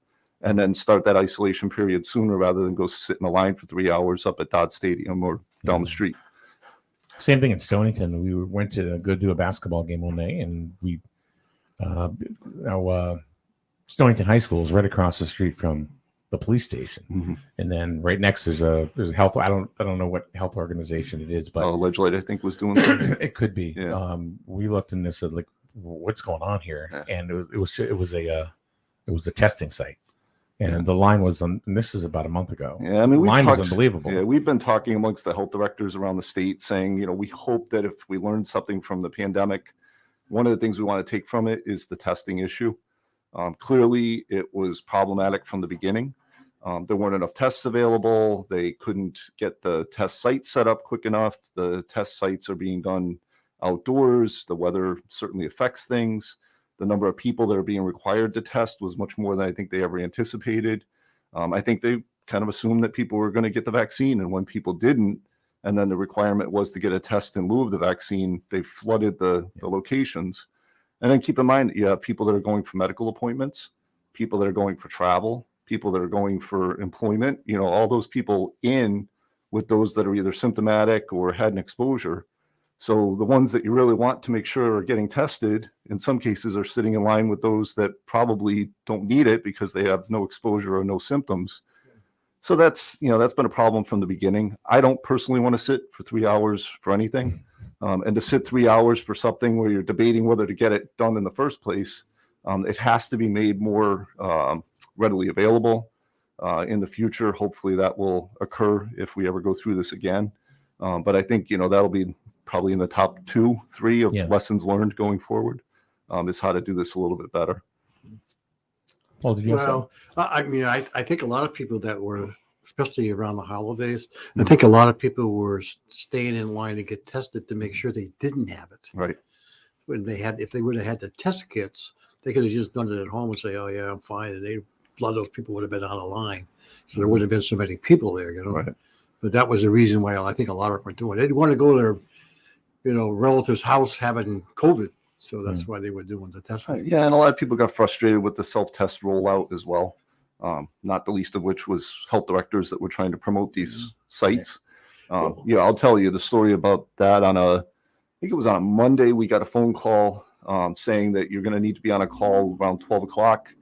and then start that isolation period sooner rather than go sit in a line for 3 hours up at Dodd Stadium or down the street. Same thing in Stonington. We went to go do a basketball game one day, and we Stonington High School is right across the street from the police station, and then right next there's a health. I don't know what health organization it is, but Legislate I think was doing something. It could be. Yeah. We looked and said, like, what's going on here? Yeah. And it was a testing site. And the line was on, and this is about a month ago. Yeah, I mean, the line was unbelievable. Yeah, we've been talking amongst the health directors around the state saying, we hope that if we learn something from the pandemic, one of the things we want to take from it is the testing issue. Clearly, it was problematic from the beginning. There weren't enough tests available. They couldn't get the test sites set up quick enough. The test sites are being done outdoors. The weather certainly affects things. The number of people that are being required to test was much more than I think they ever anticipated. I think they kind of assumed that people were going to get the vaccine, and when people didn't, and then the requirement was to get a test in lieu of the vaccine, they flooded the locations. And then keep in mind, you have people that are going for medical appointments, people that are going for travel, people that are going for employment, all those people in with those that are either symptomatic or had an exposure. So the ones that you really want to make sure are getting tested, in some cases are sitting in line with those that probably don't need it because they have no exposure or no symptoms. So that's been a problem from the beginning. I don't personally want to sit for 3 hours for anything. And to sit 3 hours for something where you're debating whether to get it done in the first place, it has to be made more readily available in the future. Hopefully that will occur if we ever go through this again. But I think, that'll be probably in the top 2, 3 of lessons learned going forward, is how to do this a little bit better. Paul, did you have something? I mean, I think a lot of people that were, especially around the holidays, I think a lot of people were staying in line to get tested to make sure they didn't have it. Right. If they would have had the test kits, they could have just done it at home and say, "Oh yeah, I'm fine," and a lot of those people would have been on a line, so there wouldn't have been so many people there, Right. But that was the reason why I think a lot of them were doing it. They didn't want to go to their, relative's house having COVID. So that's why they were doing the testing. Yeah, and a lot of people got frustrated with the self-test rollout as well. Not the least of which was health directors that were trying to promote these sites. I'll tell you the story about that I think it was on a Monday, we got a phone call saying that you're going to need to be on a call around 12 o'clock.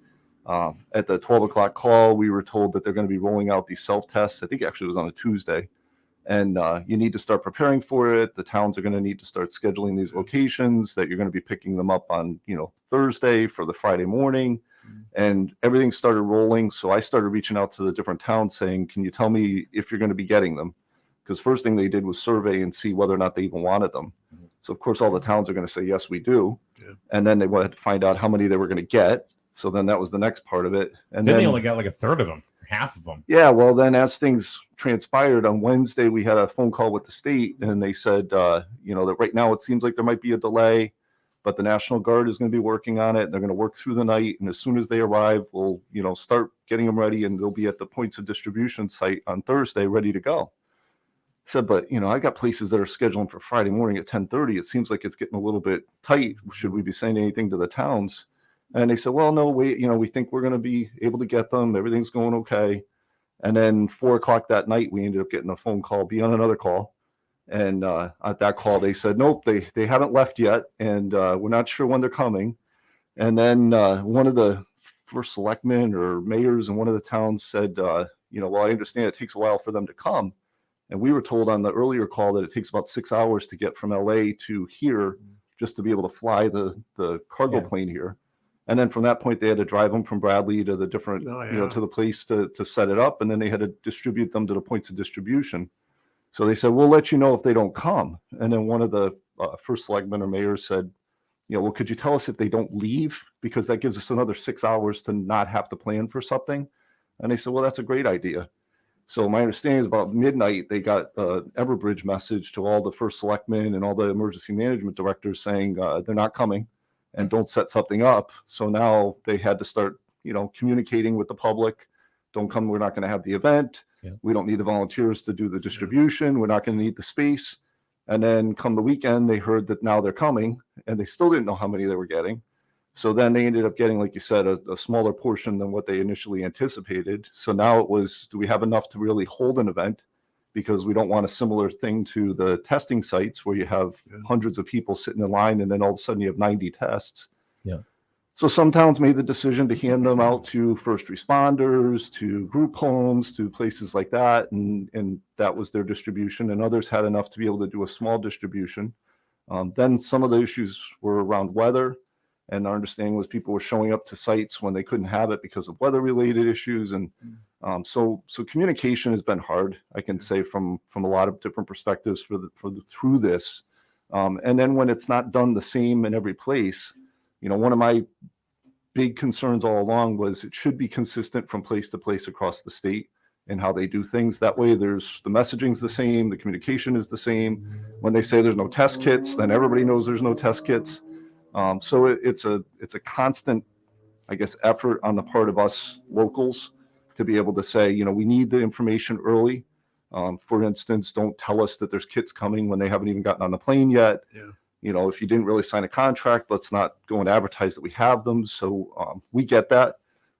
At the 12 o'clock call, we were told that they're going to be rolling out these self-tests. I think actually it was on a Tuesday. And you need to start preparing for it. The towns are going to need to start scheduling these locations, that you're going to be picking them up on, Thursday for the Friday morning. and everything started rolling. So I started reaching out to the different towns saying, can you tell me if you're going to be getting them? Because first thing they did was survey and see whether or not they even wanted them. So of course, all the towns are going to say, yes, we do. Yeah. And then they wanted to find out how many they were going to get. So then that was the next part of it. And then they only got like a third of them, half of them. Yeah, well, then as things transpired on Wednesday, we had a phone call with the state, and they said, you know, that right now it seems like there might be a delay, but the National Guard is going to be working on it. They're going to work through the night, and as soon as they arrive, we'll, you know, start getting them ready, and they'll be at the points of distribution site on Thursday, ready to go. I said, but you know, I got places that are scheduling for Friday morning at 10:30. It seems like it's getting a little bit tight. Should we be saying anything to the towns? And they said, well, no, wait, you know, we think we're going to be able to get them. Everything's going okay. And then 4:00 that night, we ended up getting a phone call, be on another call. And at that call, they said, nope, they haven't left yet. And we're not sure when they're coming. And then one of the first selectmen or mayors in one of the towns said, you know, well, I understand it takes a while for them to come. And we were told on the earlier call that it takes about 6 hours to get from LA to here just to be able to fly the cargo plane here. And then from that point, they had to drive them from Bradley to the different, you know, to the place to set it up. And then they had to distribute them to the points of distribution. So they said, we'll let you know if they don't come. And then one of the first selectmen or mayors said, you know, well, could you tell us if they don't leave? Because that gives us another 6 hours to not have to plan for something. And they said, well, that's a great idea. So my understanding is about midnight, they got an Everbridge message to all the first selectmen and all the emergency management directors saying they're not coming and don't set something up. So now they had to start, you know, communicating with the public. Don't come. We're not going to have the event. Yeah. We don't need the volunteers to do the distribution. We're not going to need the space. And then come the weekend, they heard that now they're coming, and they still didn't know how many they were getting. So then they ended up getting, like you said, a smaller portion than what they initially anticipated. So now it was, do we have enough to really hold an event? Because we don't want a similar thing to the testing sites where you have hundreds of people sitting in line and then all of a sudden you have 90 tests. Yeah. So some towns made the decision to hand them out to first responders, to group homes, to places like that. And that was their distribution. And others had enough to be able to do a small distribution. Then some of the issues were around weather. And our understanding was people were showing up to sites when they couldn't have it because of weather-related issues. And so communication has been hard, I can say, from a lot of different perspectives through this. And then when it's not done the same in every place, you know, one of my big concerns all along was it should be consistent from place to place across the state and how they do things. That way, the messaging's the same, the communication is the same. When they say there's no test kits, then everybody knows there's no test kits. So it's a constant, I guess, effort on the part of us locals to be able to say, you know, we need the information early. For instance, don't tell us that there's kits coming when they haven't even gotten on the plane yet. Yeah. You know, if you didn't really sign a contract, let's not go and advertise that we have them. So we get that.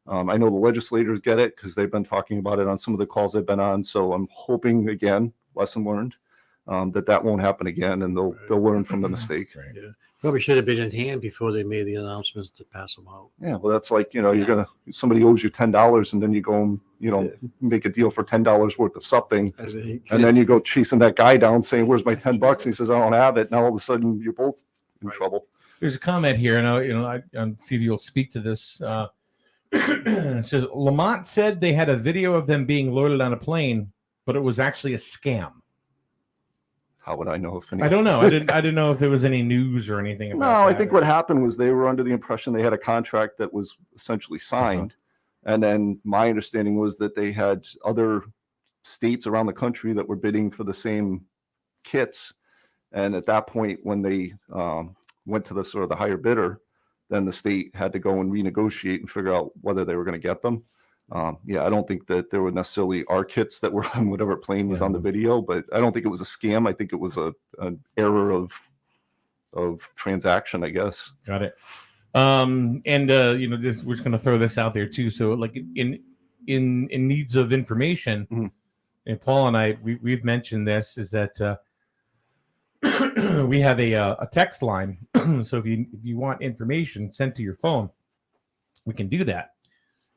I know the legislators get it because they've been talking about it on some of the calls I've been on. So I'm hoping, again, lesson learned, that won't happen again, and they'll learn from the mistake. Right. Yeah. Probably should have been in hand before they made the announcements to pass them out. Yeah, well, that's like, you know, somebody owes you $10, and then you go and, you know, make a deal for $10 worth of something, and then you go chasing that guy down saying, "Where's my $10?" And he says, "I don't have it." Now all of a sudden you're both in trouble. There's a comment here, and I'll see if you'll speak to this. It says Lamont said they had a video of them being loaded on a plane, but it was actually a scam. How would I know if any? I don't know. I didn't know if there was any news or anything about No, that. I think what happened was they were under the impression they had a contract that was essentially signed. And then my understanding was that they had other states around the country that were bidding for the same kits. And at that point, when they went to the sort of the higher bidder, then the state had to go and renegotiate and figure out whether they were going to get them. I don't think that there were necessarily our kits that were on whatever plane was on the video, but I don't think it was a scam. I think it was an error of transaction, I guess. Got it. We're just going to throw this out there too. So, like in needs of information, and Paul and I, we've mentioned this, is that we have a text line. So if you want information sent to your phone, we can do that.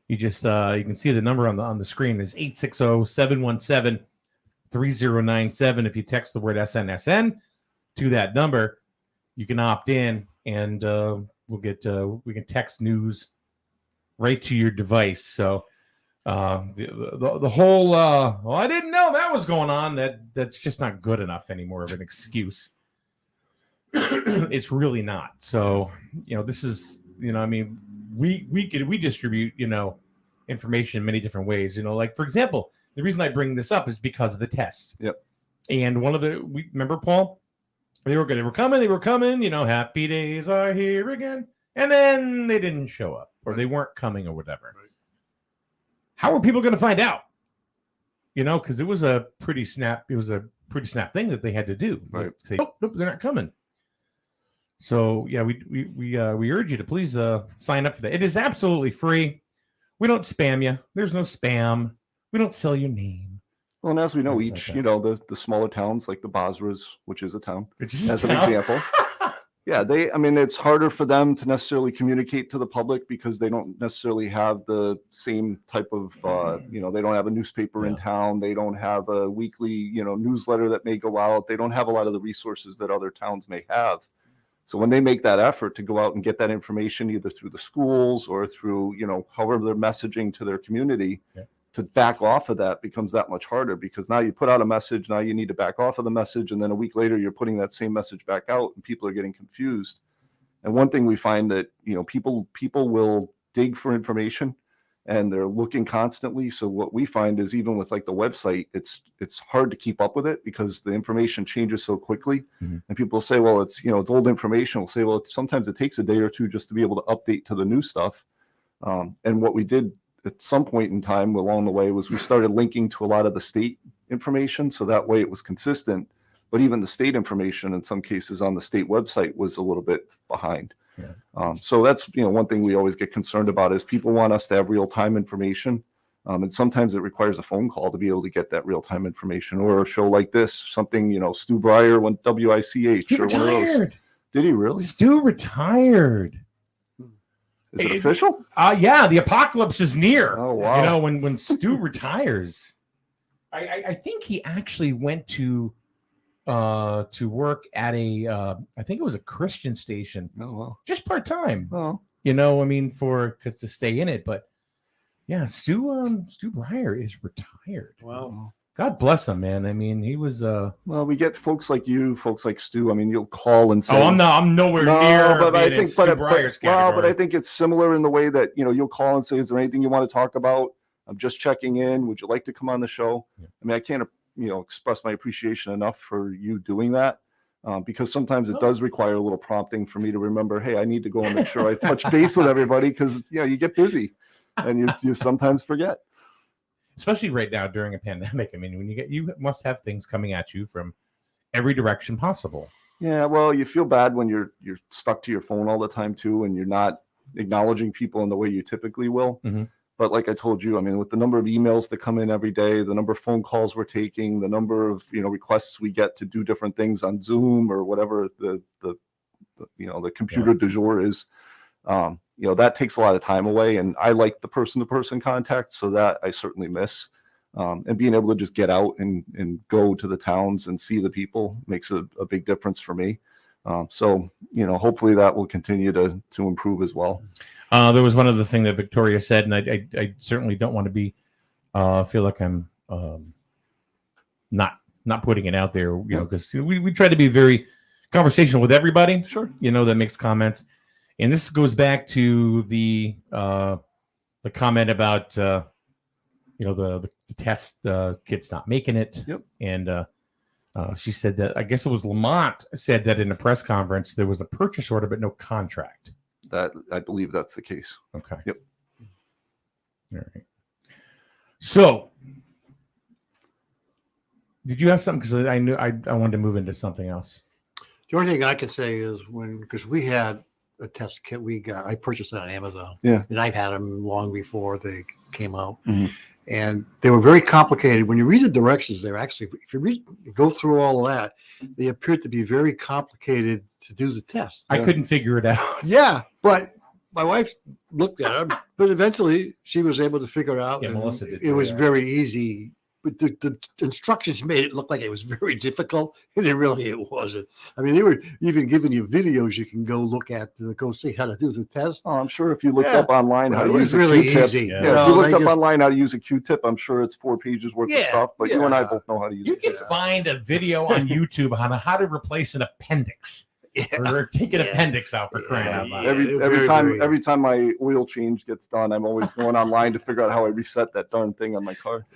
You just you can see the number on the screen is 860-717-3097. If you text the word SNSN to that number, you can opt in, and we can text news right to your device. So the whole well, I didn't know that was going on. That's just not good enough anymore of an excuse. It's really not. So this is I mean we distribute information in many different ways. Like for example, the reason I bring this up is because of the tests. Yep. And we remember, Paul, they were coming. Happy days are here again, and then they didn't show up, or they weren't coming, or whatever. Right. How are people going to find out? Because it was a pretty snap. It was a pretty snap thing that they had to do. Right. Say, nope, they're not coming. So yeah, we urge you to please sign up for that. It is absolutely free. We don't spam you. There's no spam. We don't sell your name. Well, and as we know, each the smaller towns like the Bosras, which is a town, as an example. Yeah, it's harder for them to necessarily communicate to the public because they don't necessarily have the same type of, they don't have a newspaper in town. They don't have a weekly, newsletter that may go out. They don't have a lot of the resources that other towns may have. So when they make that effort to go out and get that information, either through the schools or through, however they're messaging to their community, to back off of that becomes that much harder because now you put out a message, now you need to back off of the message. And then a week later, you're putting that same message back out and people are getting confused. And one thing we find that, people will dig for information and they're looking constantly. So what we find is even with like the website, it's hard to keep up with it because the information changes so quickly. Mm-hmm. And people say, well, it's old information. We'll say, well, sometimes it takes a day or two just to be able to update to the new stuff. And what we did at some point in time along the way was we started linking to a lot of the state information. So that way it was consistent, but even the state information in some cases on the state website was a little bit behind. Yeah. So that's, one thing we always get concerned about is people want us to have real-time information. And sometimes it requires a phone call to be able to get that real-time information or a show like this, something, Stu Breyer went WICH he or retired. One of those. Did he really? Stu retired. Is it official? Yeah, the apocalypse is near. Oh, wow. When Stu retires, I think he actually went to work at I think it was a Christian station. Oh, wow. Just part-time. Oh. Because to stay in it. But yeah, Stu Breyer is retired. Wow. God bless him, man. I mean, he was well, we get folks like you, folks like Stu. I mean, you'll call and say, I'm nowhere near. But I think, Stu Breyer's category. But I think it's similar in the way that you'll call and say, "Is there anything you want to talk about? I'm just checking in. Would you like to come on the show?" Yeah. I mean, I can't express my appreciation enough for you doing that because sometimes it does require a little prompting for me to remember, hey, I need to go and make sure I touch base with everybody because you get busy and you sometimes forget. Especially right now during a pandemic. I mean, when you must have things coming at you from every direction possible. Yeah, well, you feel bad when you're stuck to your phone all the time too, and you're not acknowledging people in the way you typically will. Mm-hmm. But like I told you, I mean, with the number of emails that come in every day, the number of phone calls we're taking, the number of requests we get to do different things on Zoom or whatever the computer du jour is. That takes a lot of time away, and I like the person-to-person contact, so that I certainly miss. And being able to just get out and go to the towns and see the people makes a big difference for me. So hopefully that will continue to improve as well. There was one other thing that Victoria said, and I certainly don't want to be feel like I'm not putting it out there, because we try to be very conversational with everybody. Sure, that makes comments. And this goes back to the comment about the test kids not making it. Yep. And she said that, I guess it was Lamont said that in a press conference there was a purchase order but no contract. That I believe that's the case. Okay. Yep. All right. So, did you have something? Because I knew I wanted to move into something else. The only thing I can say is because we had a test kit I purchased it on Amazon. Yeah. And I've had them long before they came out. Mm-hmm. And they were very complicated. When you read the directions, they're actually, if you go through all of that, they appear to be very complicated to do the test. I couldn't figure it out. Yeah, but my wife looked at them, but eventually she was able to figure it out. Yeah, Melissa did. It was very easy but the instructions made it look like it was very difficult, and it wasn't. I mean, they were even giving you videos you can go look at to go see how to do the test. Oh, I'm sure if you looked up online how to it was use a really Q-tip, easy. yeah, You know, if you looked they up just- online how to use a Q-tip, I'm sure it's 4 pages worth of stuff. But you and I both know how to use You it. can find a video on YouTube on how to replace an appendix. Or take an appendix out for crying out loud. Every time my oil change gets done, I'm always going online to figure out how I reset that darn thing on my car.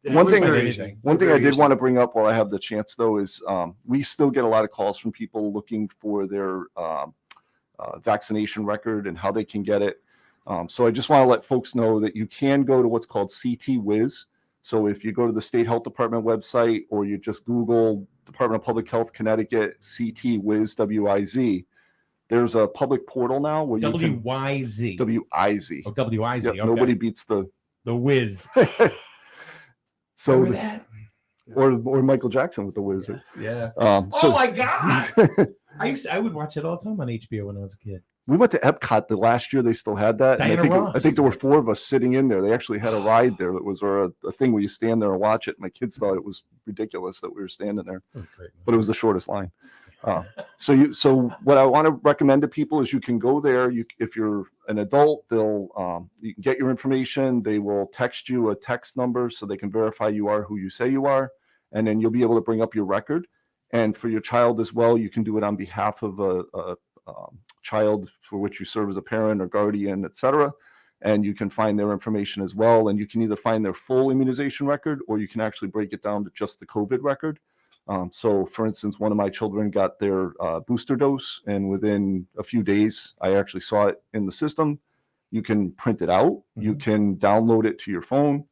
One thing I did want to bring up while I have the chance, though, is we still get a lot of calls from people looking for their vaccination record and how they can get it. So I just want to let folks know that you can go to what's called CT Wiz. So if you go to the State Health Department website or you just Google Department of Public Health Connecticut CT Wiz WIZ, there's a public portal now where you can WIZ. WIZ. Oh, WIZ. Yep, Okay. nobody beats the Whiz. So Remember that? or Michael Jackson with the Wizard. Yeah. So Oh my God! I would watch it all the time on HBO when I was a kid. we went to Epcot the last year. They still had that. And Diana I think there were 4 of us sitting in there. They actually had a ride there that was or a thing where you stand there and watch it. My kids thought it was ridiculous that we were standing there, but it was the shortest line. So what I want to recommend to people is you can go there. If you're an adult, you can get your information. They will text you a text number so they can verify you are who you say you are, and then you'll be able to bring up your record. And for your child as well, you can do it on behalf of a child for which you serve as a parent or guardian, etc. And you can find their information as well. And you can either find their full immunization record or you can actually break it down to just the COVID record. So, for instance, one of my children got their booster dose, and within a few days, I actually saw it in the system. You can print it out. You can download it to your phone.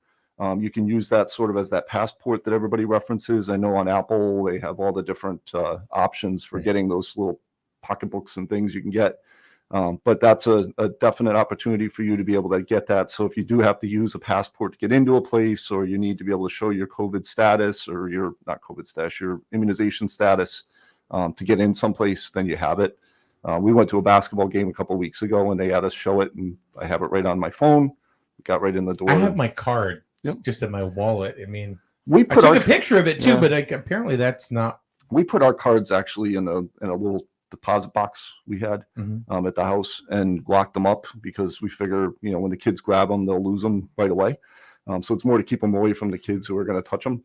You can use that sort of as that passport that everybody references. I know on Apple, they have all the different options for getting those little pocketbooks and things you can get. But that's a definite opportunity for you to be able to get that. So if you do have to use a passport to get into a place, or you need to be able to show your COVID status or your immunization status to get in someplace, then you have it. We went to a basketball game a couple of weeks ago and they had us show it, and I have it right on my phone. Got right in the door. I have my card just in my wallet. I mean, I took a picture of it too, but apparently that's not. We put our cards actually in a little deposit box we had at the house and locked them up because we figure, when the kids grab them, they'll lose them right away. So it's more to keep them away from the kids who are going to touch them.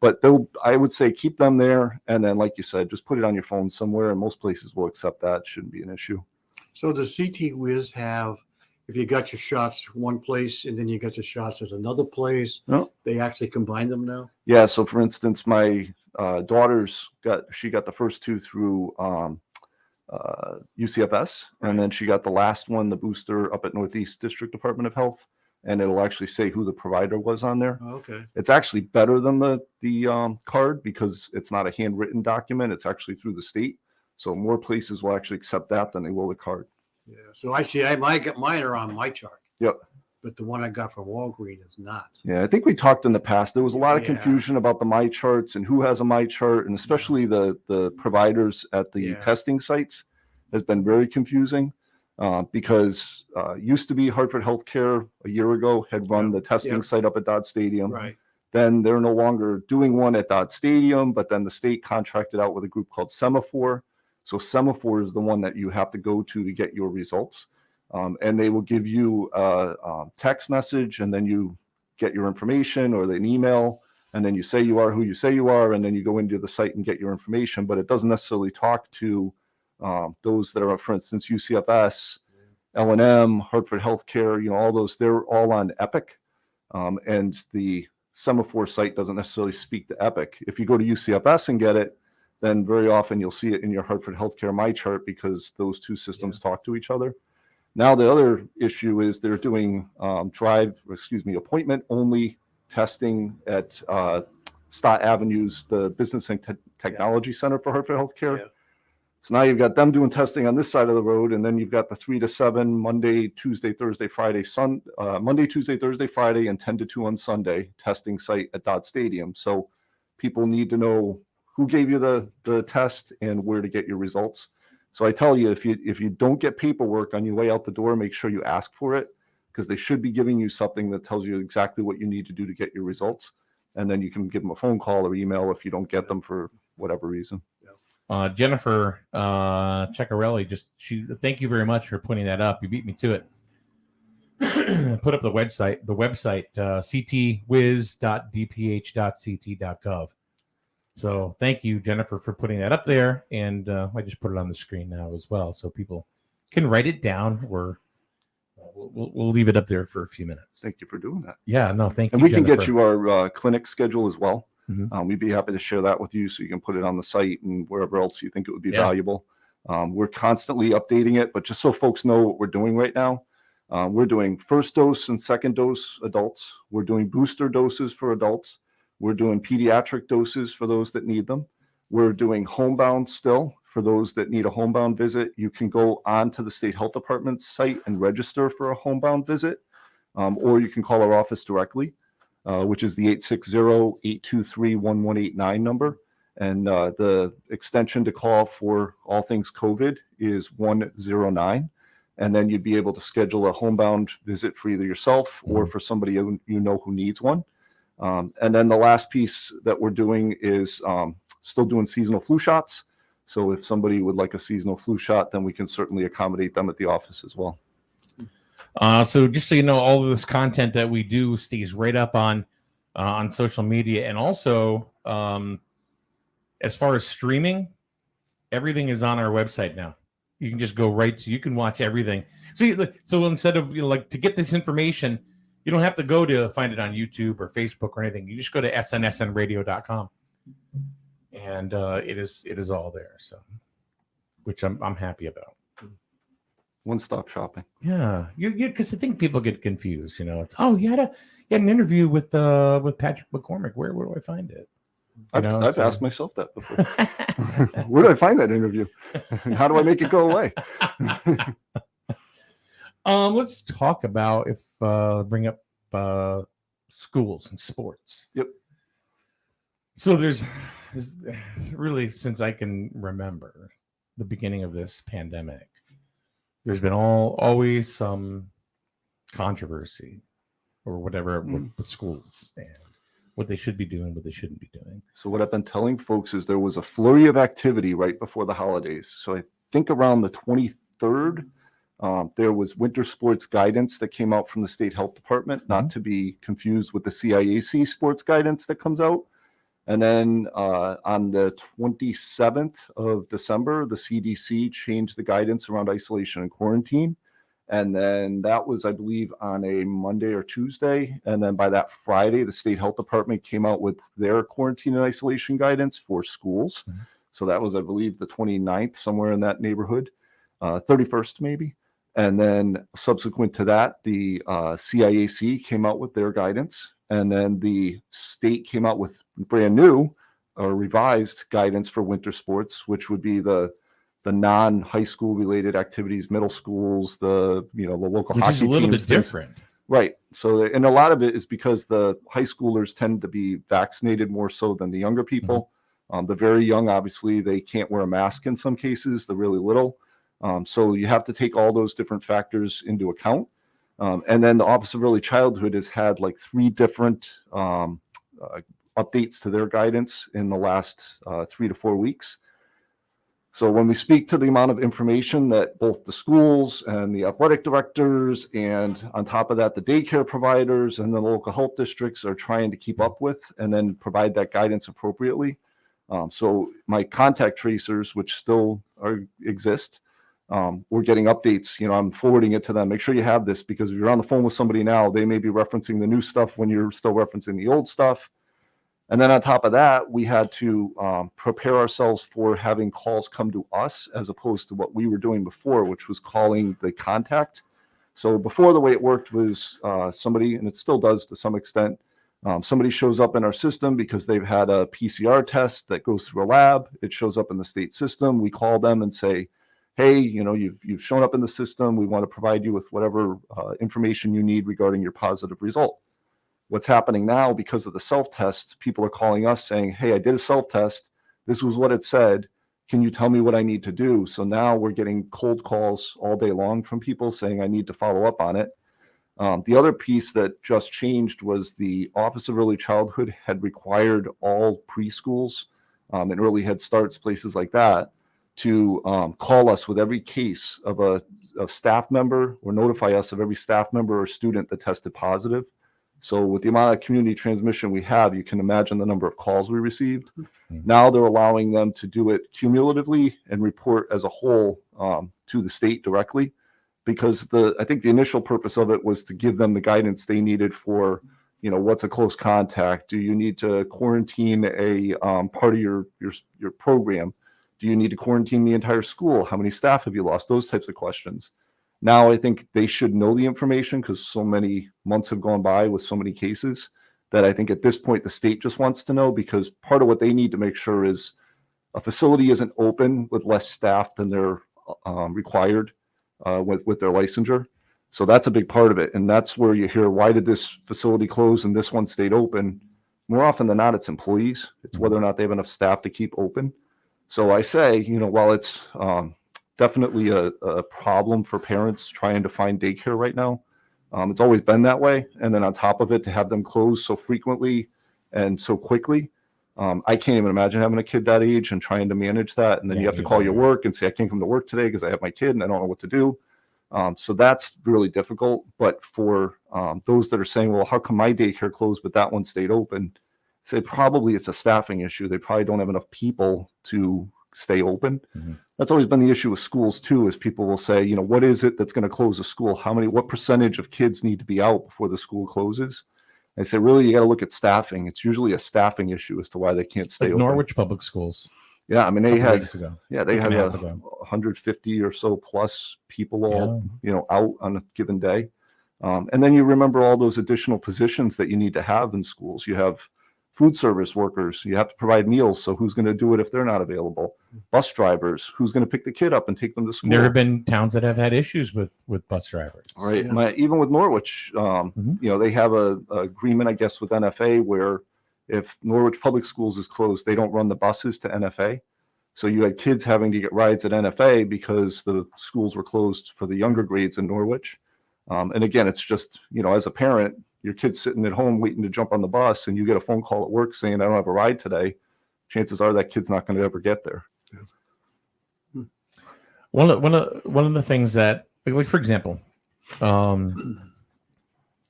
But I would say keep them there. And then, like you said, just put it on your phone somewhere, and most places will accept that. Shouldn't be an issue. So does CT Wiz have, if you got your shots one place and then you got your shots at another place, they actually combine them now? Yeah. So for instance, my daughter's got the first 2 through UCFS, and then she got the last one, the booster, up at Northeast District Department of Health, and it'll actually say who the provider was on there. Okay. It's actually better than the card because it's not a handwritten document. It's actually through the state. So more places will actually accept that than they will the card. Yeah. So I see. Mine are on my chart. Yep. But the one I got from Walgreens is not. Yeah, I think we talked in the past. There was a lot of confusion about the My Charts and who has a My Chart, and especially the providers at the testing sites has been very confusing because used to be Hartford Healthcare a year ago had run the testing site up at Dodd Stadium. Right. Then they're no longer doing one at Dodd Stadium, but then the state contracted out with a group called Semaphore. So Semaphore is the one that you have to go to get your results. And they will give you a text message, and then you get your information, or an email, and then you say you are who you say you are, and then you go into the site and get your information. But it doesn't necessarily talk to those that are, for instance, UCFS, L&M, Hartford Healthcare, all those. They're all on Epic, and the Semaphore site doesn't necessarily speak to Epic. If you go to UCFS and get it, then very often you'll see it in your Hartford Healthcare My Chart because those two systems talk to each other. Now, the other issue is they're doing appointment only testing at Stott Avenue's, the Business and Technology Center for Hartford Healthcare. So now you've got them doing testing on this side of the road, and then you've got the 3 to 7 Monday, Tuesday, Thursday, Friday, Monday, Tuesday, Thursday, Friday, and 10 to 2 on Sunday testing site at Dodd Stadium. So people need to know who gave you the test and where to get your results. So I tell you, if you don't get paperwork on your way out the door, make sure you ask for it, because they should be giving you something that tells you exactly what you need to do to get your results. And then you can give them a phone call or email if you don't get them for whatever reason. Jennifer Ceccarelli, thank you very much for putting that up. You beat me to it. Put up the website, ctwiz.dph.ct.gov. So thank you, Jennifer, for putting that up there. And I just put it on the screen now as well, so people can write it down, or we'll leave it up there for a few minutes. Thank you for doing that. Yeah, no, thank you. And we can Jennifer. get you our clinic schedule as well. We'd be happy to share that with you so you can put it on the site and wherever else you think it would be valuable. We're constantly updating it, but just so folks know what we're doing right now, we're doing first dose and second dose adults. We're doing booster doses for adults. We're doing pediatric doses for those that need them. We're doing homebound still for those that need a homebound visit. You can go on to the state health department's site and register for a homebound visit, or you can call our office directly, which is the 860-823-1189 number. And the extension to call for all things COVID is 109. And then you'd be able to schedule a homebound visit for either yourself or for somebody you know who needs one. And then the last piece that we're doing is still doing seasonal flu shots. So if somebody would like a seasonal flu shot, then we can certainly accommodate them at the office as well. So just so you know, all of this content that we do stays right up on social media. And also, as far as streaming, everything is on our website now. You can just go you can watch everything. So instead of, like, to get this information, you don't have to go to find it on YouTube or Facebook or anything. You just go to snsnradio.com. And it is all there. So, which I'm happy about. One-stop shopping. Yeah, because I think people get confused. It's you had an interview with Patrick McCormack. Where do I find it? I've asked myself that before. Where do I find that interview? And how do I make it go away? Let's talk about bring up schools and sports. Yep. So there's really, since I can remember the beginning of this pandemic, there's been always some controversy or whatever with schools and what they should be doing, what they shouldn't be doing. So what I've been telling folks is there was a flurry of activity right before the holidays. So I think around the 23rd, there was winter sports guidance that came out from the state health department, not to be confused with the CIAC sports guidance that comes out. And then on the 27th of December, the CDC changed the guidance around isolation and quarantine. And then that was, I believe, on a Monday or Tuesday. And then by that Friday, the state health department came out with their quarantine and isolation guidance for schools. So that was, I believe, the 29th, somewhere in that neighborhood, 31st maybe. And then subsequent to that, the CIAC came out with their guidance. And then the state came out with brand new or revised guidance for winter sports, which would be the non-high school related activities, middle schools, the local which hockey is a little teams, bit different. Right. So, and a lot of it is because the high schoolers tend to be vaccinated more so than the younger people. The very young, obviously, they can't wear a mask in some cases, the really little. So you have to take all those different factors into account. And then the Office of Early Childhood has had like 3 different updates to their guidance in the last 3 to 4 weeks. So when we speak to the amount of information that both the schools and the athletic directors and on top of that, the daycare providers and the local health districts are trying to keep up with and then provide that guidance appropriately. So my contact tracers, which still exist, we're getting updates. I'm forwarding it to them. Make sure you have this, because if you're on the phone with somebody now, they may be referencing the new stuff when you're still referencing the old stuff. And then on top of that, we had to prepare ourselves for having calls come to us as opposed to what we were doing before, which was calling the contact. So before, the way it worked was somebody, and it still does to some extent, somebody shows up in our system because they've had a PCR test that goes through a lab. It shows up in the state system. We call them and say, hey, you've shown up in the system. We want to provide you with whatever information you need regarding your positive result. What's happening now, because of the self-tests, people are calling us saying, hey, I did a self-test. This was what it said. Can you tell me what I need to do? So now we're getting cold calls all day long from people saying I need to follow up on it. The other piece that just changed was the Office of Early Childhood had required all preschools and early Head Starts, places like that, to call us with every case of a staff member or notify us of every staff member or student that tested positive. So with the amount of community transmission we have, you can imagine the number of calls we received. Now they're allowing them to do it cumulatively and report as a whole to the state directly, because I think the initial purpose of it was to give them the guidance they needed for, what's a close contact? Do you need to quarantine a part of your program? Do you need to quarantine the entire school? How many staff have you lost? Those types of questions. Now I think they should know the information because so many months have gone by with so many cases that I think at this point the state just wants to know, because part of what they need to make sure is a facility isn't open with less staff than they're required with their licensure. So that's a big part of it. And that's where you hear, why did this facility close and this one stayed open? More often than not, it's employees. It's whether or not they have enough staff to keep open. So I say, while it's definitely a problem for parents trying to find daycare right now, it's always been that way. And then on top of it, to have them close so frequently and so quickly, I can't even imagine having a kid that age and trying to manage that. And then you have to call your work and say, I can't come to work today because I have my kid and I don't know what to do. So that's really difficult. But for those that are saying, well, how come my daycare closed, but that one stayed open? Say probably it's a staffing issue. They probably don't have enough people to stay open. That's always been the issue with schools too, is people will say, what is it that's going to close a school? What percentage of kids need to be out before the school closes? I say, really, you got to look at staffing. It's usually a staffing issue as to why they can't stay open. Norwich Public Schools. Yeah, I mean, they had 150 or so plus people all, out on a given day. And then you remember all those additional positions that you need to have in schools. You have food service workers. You have to provide meals. So who's going to do it if they're not available? Bus drivers. Who's going to pick the kid up and take them to school? There have been towns that have had issues with bus drivers. Right. Yeah. Even with Norwich, they have a agreement, I guess, with NFA where if Norwich Public Schools is closed, they don't run the buses to NFA. So you had kids having to get rides at NFA because the schools were closed for the younger grades in Norwich. And again, it's just, as a parent, your kid's sitting at home waiting to jump on the bus and you get a phone call at work saying, I don't have a ride today. Chances are that kid's not going to ever get there. Yeah. One of the things that, like for example,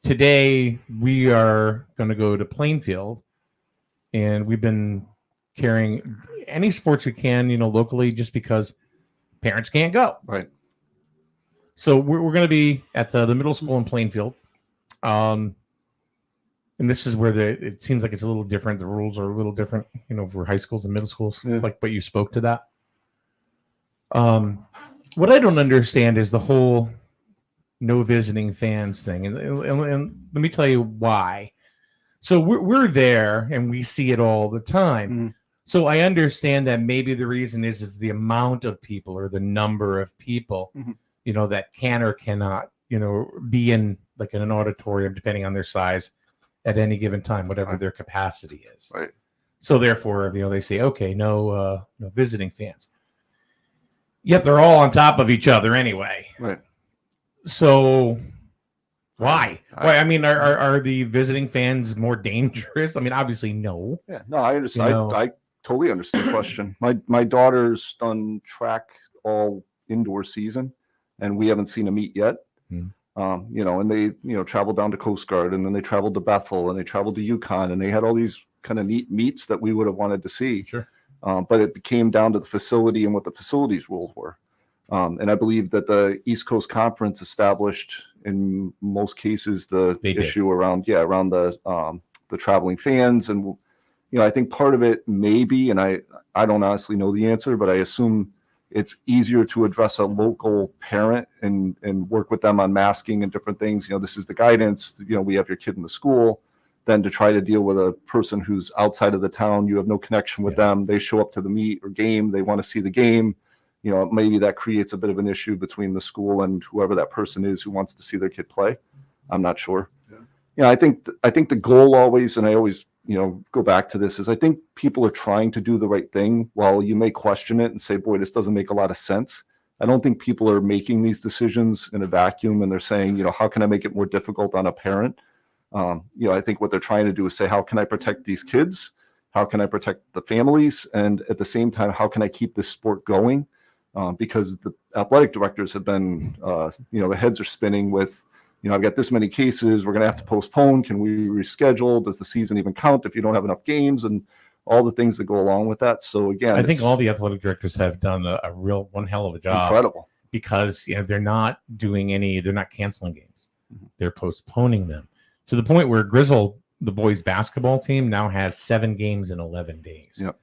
today we are going to go to Plainfield, and we've been carrying any sports we can, locally, just because parents can't go. Right. So we're going to be at the middle school in Plainfield. And this is where it seems like it's a little different. The rules are a little different, for high schools and middle schools. Yeah. But you spoke to that. What I don't understand is the whole no visiting fans thing, and let me tell you why. So we're there and we see it all the time. Mm-hmm. So I understand that maybe the reason is the amount of people or the number of people, that can or cannot, be in like in an auditorium, depending on their size at any given time, whatever their capacity is. Right. So therefore, they say, okay, no visiting fans. Yet they're all on top of each other anyway. Right. So why? I mean, are the visiting fans more dangerous? I mean, obviously, no. Yeah, no, I understand. I totally understand the question. My daughter's done track all indoor season, and we haven't seen a meet yet. And they, traveled down to Coast Guard, and then they traveled to Bethel, and they traveled to Yukon, and they had all these kind of neat meets that we would have wanted to see. Sure. But it came down to the facility and what the facilities rules were. And I believe that the East Coast Conference established in most cases the issue around the traveling fans. And, I think part of it may be, and I don't honestly know the answer, but I assume it's easier to address a local parent and work with them on masking and different things. This is the guidance, we have your kid in the school, than to try to deal with a person who's outside of the town. You have no connection with them. They show up to the meet or game. They want to see the game. Maybe that creates a bit of an issue between the school and whoever that person is who wants to see their kid play. I'm not sure. I think the goal always, and I always, go back to this, is I think people are trying to do the right thing. While you may question it and say, boy, this doesn't make a lot of sense. I don't think people are making these decisions in a vacuum and they're saying, how can I make it more difficult on a parent? I think what they're trying to do is say, how can I protect these kids? How can I protect the families? And at the same time, how can I keep this sport going? Because the athletic directors have been, their heads are spinning with, I've got this many cases. We're going to have to postpone. Can we reschedule? Does the season even count if you don't have enough games? And all the things that go along with that. So again, I think all the athletic directors have done a real one hell of a job. Incredible. Because they're not canceling games. They're postponing them to the point where Grizzle, the boys basketball team, now has 7 games in 11 days. Yep.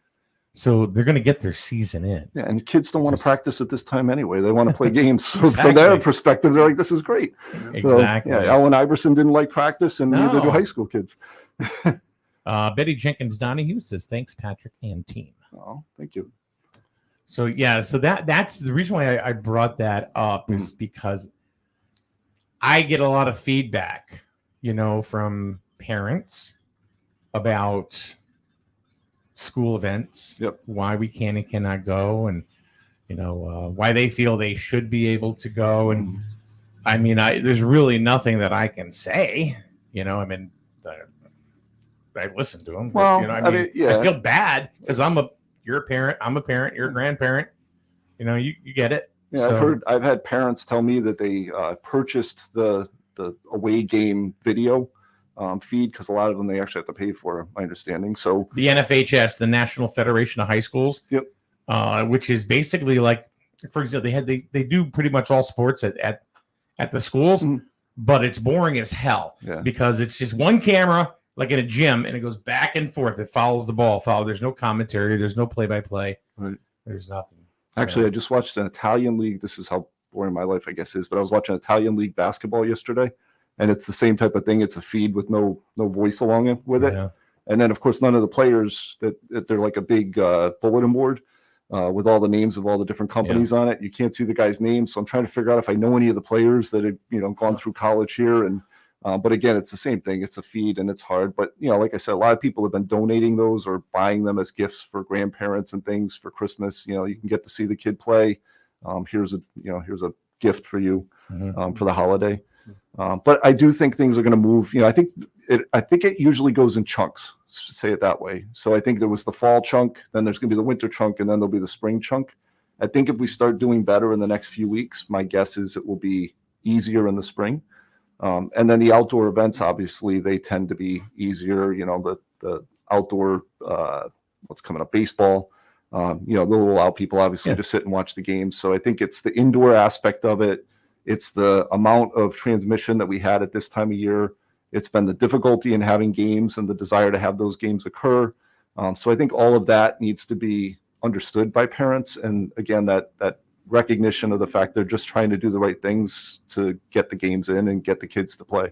So they're going to get their season in. Yeah, and kids don't want to practice at this time anyway. They want to play games. So from their perspective, they're like, this is great. Exactly. So, Allen Iverson didn't like practice, and neither do high school kids. Betty Jenkins Donahue says, thanks, Patrick and team. Oh, thank you. So that's the reason why I brought that up is because I get a lot of feedback, from parents about school events, why we can and cannot go, and why they feel they should be able to go. And I mean, there's really nothing that I can say. I listen to them. Well, I feel bad because you're a parent, I'm a parent, you're a grandparent. You get it. Yeah, so, I've had parents tell me that they purchased the away game video feed because a lot of them they actually have to pay for, my understanding. So the NFHS, the National Federation of High Schools, which is basically like, for example, they do pretty much all sports at the schools, but it's boring as hell because it's just one camera like in a gym and it goes back and forth. It follows the ball. There's no commentary. There's no play-by-play. Right. There's nothing. Actually, I just watched an Italian league. This is how boring my life, I guess, is. But I was watching Italian league basketball yesterday, and it's the same type of thing. It's a feed with no voice along with it. Yeah. And then, of course, none of the players that they're like a big bulletin board with all the names of all the different companies on it. You can't see the guy's name, so I'm trying to figure out if I know any of the players that have gone through college here. And but again, it's the same thing. It's a feed, and it's hard. But like I said, a lot of people have been donating those or buying them as gifts for grandparents and things for Christmas. You can get to see the kid play. Here's a gift for you for the holiday. But I do think things are going to move. I think it usually goes in chunks. Say it that way. So I think there was the fall chunk, then there's going to be the winter chunk, and then there'll be the spring chunk. I think if we start doing better in the next few weeks, my guess is it will be easier in the spring. And then the outdoor events, obviously, they tend to be easier. The outdoor, what's coming up, baseball. They'll allow people obviously to sit and watch the games. So I think it's the indoor aspect of it. It's the amount of transmission that we had at this time of year. It's been the difficulty in having games and the desire to have those games occur. So I think all of that needs to be understood by parents. And again, that recognition of the fact they're just trying to do the right things to get the games in and get the kids to play.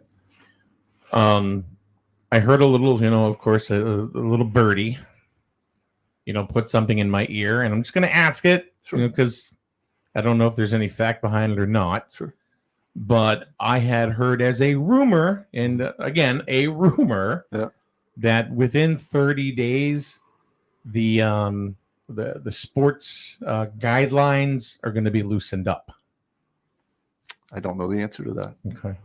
I heard a little, of course, a little birdie, put something in my ear, and I'm just going to ask it, because I don't know if there's any fact behind it or not. Sure. But I had heard as a rumor, and again, a rumor, that within 30 days, the sports guidelines are going to be loosened up. I don't know the answer to that. Okay.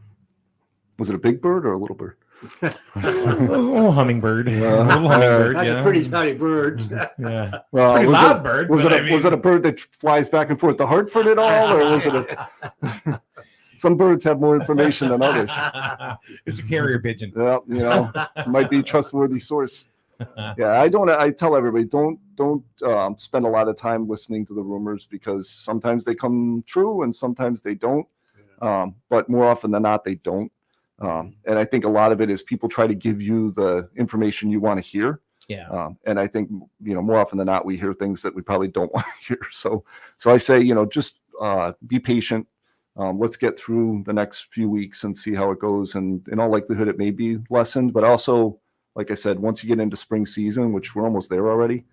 Was it a big bird or a little bird? A little hummingbird. A little hummingbird. That's a pretty tiny bird. Yeah. Well, pretty loud bird. Was it a bird that flies back and forth to Hartford at all, or was it a? Some birds have more information than others. It's a carrier pigeon. Yeah, might be a trustworthy source. Yeah, I tell everybody, don't spend a lot of time listening to the rumors, because sometimes they come true and sometimes they don't. But more often than not, they don't. And I think a lot of it is people try to give you the information you want to hear. Yeah. And I think, more often than not, we hear things that we probably don't want to hear. So I say, just be patient. Let's get through the next few weeks and see how it goes. And in all likelihood, it may be lessened, but also, like I said, once you get into spring season, which we're almost there already,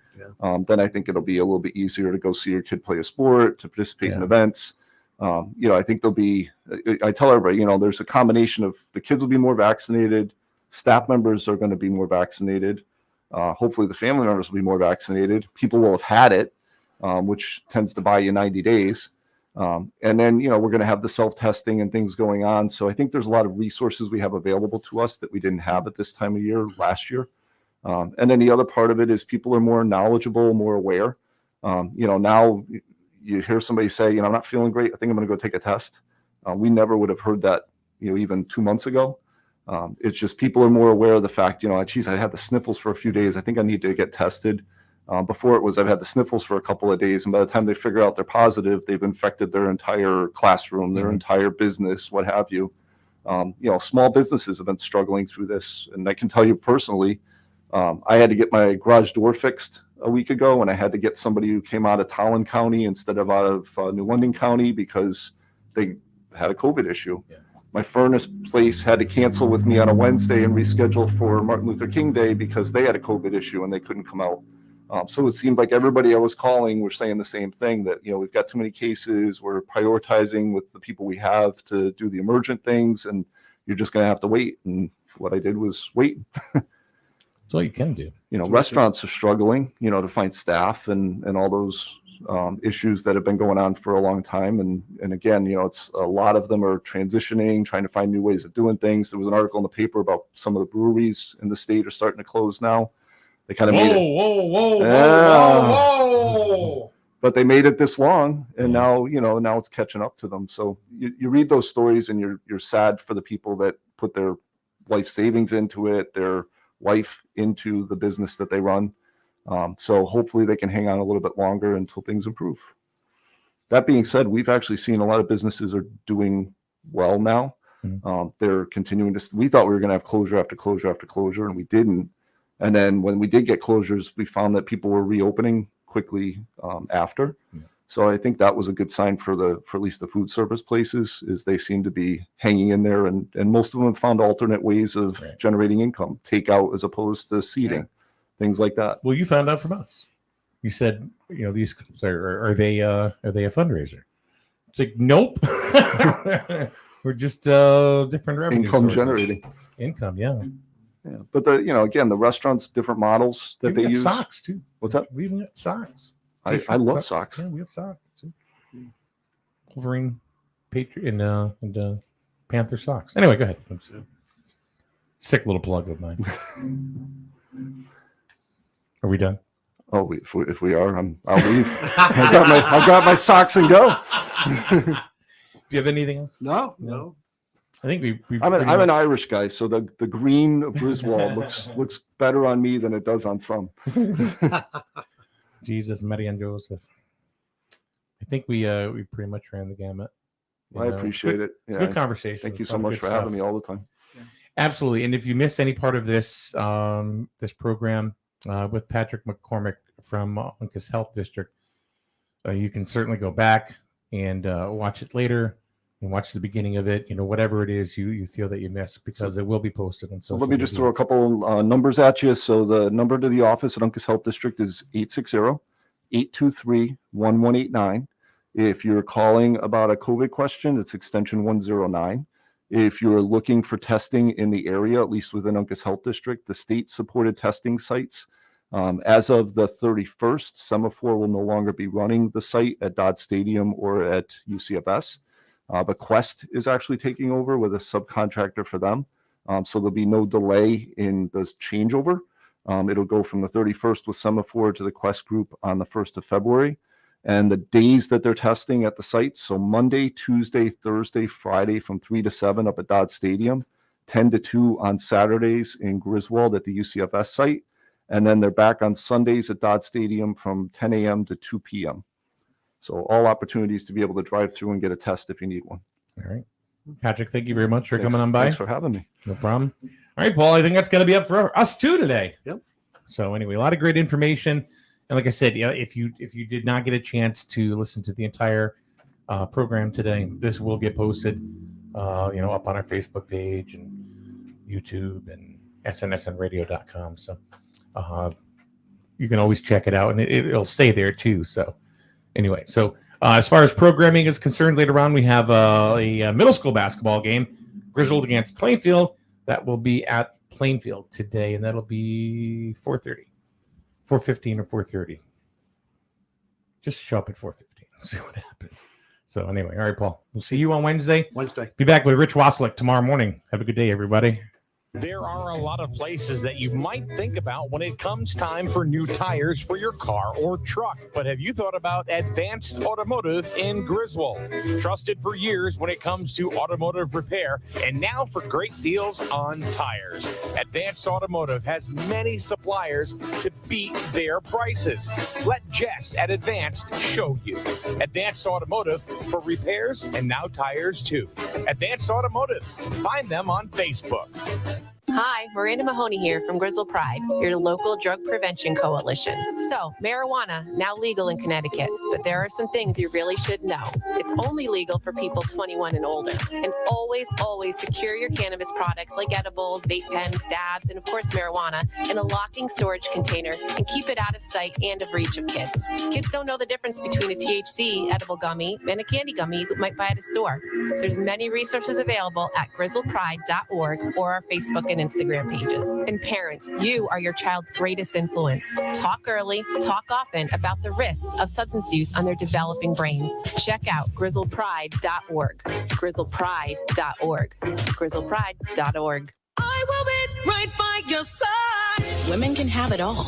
then I think it'll be a little bit easier to go see your kid play a sport, to participate in events. I think I tell everybody, there's a combination of the kids will be more vaccinated, staff members are going to be more vaccinated. Hopefully the family members will be more vaccinated. People will have had it, which tends to buy you 90 days. And then, we're going to have the self-testing and things going on. So I think there's a lot of resources we have available to us that we didn't have at this time of year last year. And then the other part of it is people are more knowledgeable, more aware. Now you hear somebody say, I'm not feeling great. I think I'm going to go take a test. We never would have heard that, even 2 months ago. It's just people are more aware of the fact, geez, I had the sniffles for a few days. I think I need to get tested. Before it was I've had the sniffles for a couple of days, and by the time they figure out they're positive, they've infected their entire classroom, their entire business, what have you. Small businesses have been struggling through this, and I can tell you personally, I had to get my garage door fixed a week ago, and I had to get somebody who came out of Tolland County instead of out of New London County because they had a COVID issue. Yeah. My furnace place had to cancel with me on a Wednesday and reschedule for Martin Luther King Day because they had a COVID issue and they couldn't come out. So it seemed like everybody I was calling were saying the same thing, that, we've got too many cases. We're prioritizing with the people we have to do the emergent things, and you're just going to have to wait. And what I did was wait. That's all you can do. Restaurants are struggling, to find staff and all those issues that have been going on for a long time. And again, it's a lot of them are transitioning, trying to find new ways of doing things. There was an article in the paper about some of the breweries in the state are starting to close now. They kind of made it. Whoa. But they made it this long, and now it's catching up to them. So you read those stories, and you're sad for the people that put their life savings into it, their life into the business that they run. So hopefully they can hang on a little bit longer until things improve. That being said, we've actually seen a lot of businesses are doing well now. They're continuing to. We thought we were going to have closure after closure after closure, and we didn't. And then when we did get closures, we found that people were reopening quickly after. Yeah. So I think that was a good sign for at least the food service places, is they seem to be hanging in there, and most of them have found alternate ways of generating income, takeout as opposed to seating, things like that. Well, you found out from us. You said, these are they a fundraiser? It's like, nope. We're just different revenue income sources. Generating income. Yeah. Yeah, but again, the restaurants, different models that they use. Socks too. What's that? We even got socks. I love socks. Yeah, we have socks too. Wolverine, Patriot, and Panther socks. Anyway, go ahead. Sick little plug of mine. Are we done? Oh, if we are, I'll leave. I'll grab my socks and go. Do you have anything else? No. I think I'm an Irish guy, so the green of Griswold looks better on me than it does on some. Jesus, Mary and Joseph. I think we pretty much ran the gamut. I appreciate it. It's a good conversation. Thank you so much for having me all the time. Yeah. Absolutely. And if you missed any part of this this program with Patrick McCormack from Uncas Health District, you can certainly go back and watch it later. And watch the beginning of it, whatever it is you feel that you missed, because it will be posted on social media. So let me just throw a couple numbers at you. So the number to the office at Uncas Health District is 860-823-1189. If you're calling about a COVID question, it's extension 109. If you're looking for testing in the area, at least within Uncas Health District, the state-supported testing sites, as of the 31st, Semaphore will no longer be running the site at Dodd Stadium or at UCFS. But Quest is actually taking over with a subcontractor for them. So there'll be no delay in the changeover. It'll go from the 31st with Semaphore to the Quest group on the 1st of February. And the days that they're testing at the site, so Monday, Tuesday, Thursday, Friday from 3 to 7 up at Dodd Stadium, 10 to 2 on Saturdays in Griswold at the UCFS site. And then they're back on Sundays at Dodd Stadium from 10 a.m. to 2 p.m. So all opportunities to be able to drive through and get a test if you need one. All right. Patrick, thank you very much for coming on by. Thanks for having me. No problem. All right, Paul, I think that's going to be up for us too today. Yep. So anyway, a lot of great information. And like I said, if you did not get a chance to listen to the entire program today, this will get posted, up on our Facebook page and YouTube and snsnradio.com. So you can always check it out, and it'll stay there too. So anyway, as far as programming is concerned, later on we have a middle school basketball game, Griswold against Plainfield. That will be at Plainfield today, and that'll be 4:30, 4:15 or 4:30. Just show up at 4:15 and see what happens. So anyway, all right, Paul. We'll see you on Wednesday. Wednesday. Be back with Rich Waslick tomorrow morning. Have a good day, everybody. There are a lot of places that you might think about when it comes time for new tires for your car or truck. But have you thought about Advanced Automotive in Griswold? Trusted for years when it comes to automotive repair, and now for great deals on tires. Advanced Automotive has many suppliers to beat their prices. Let Jess at Advanced show you. Advanced Automotive for repairs and now tires too. Advanced Automotive. Find them on Facebook. Hi, Miranda Mahoney here from Grizzle Pride, your local drug prevention coalition. So, marijuana, now legal in Connecticut, but there are some things you really should know. It's only legal for people 21 and older. And always, always secure your cannabis products like edibles, vape pens, dabs, and of course marijuana in a locking storage container and keep it out of sight and of reach of kids. Kids don't know the difference between a THC edible gummy and a candy gummy you might buy at a store. There's many resources available at grizzlepride.org or our Facebook and Instagram pages. And parents, you are your child's greatest influence. Talk early, talk often about the risks of substance use on their developing brains. Check out grizzlepride.org. grizzlepride.org. grizzlepride.org. I will be right by your side. Women can have it all.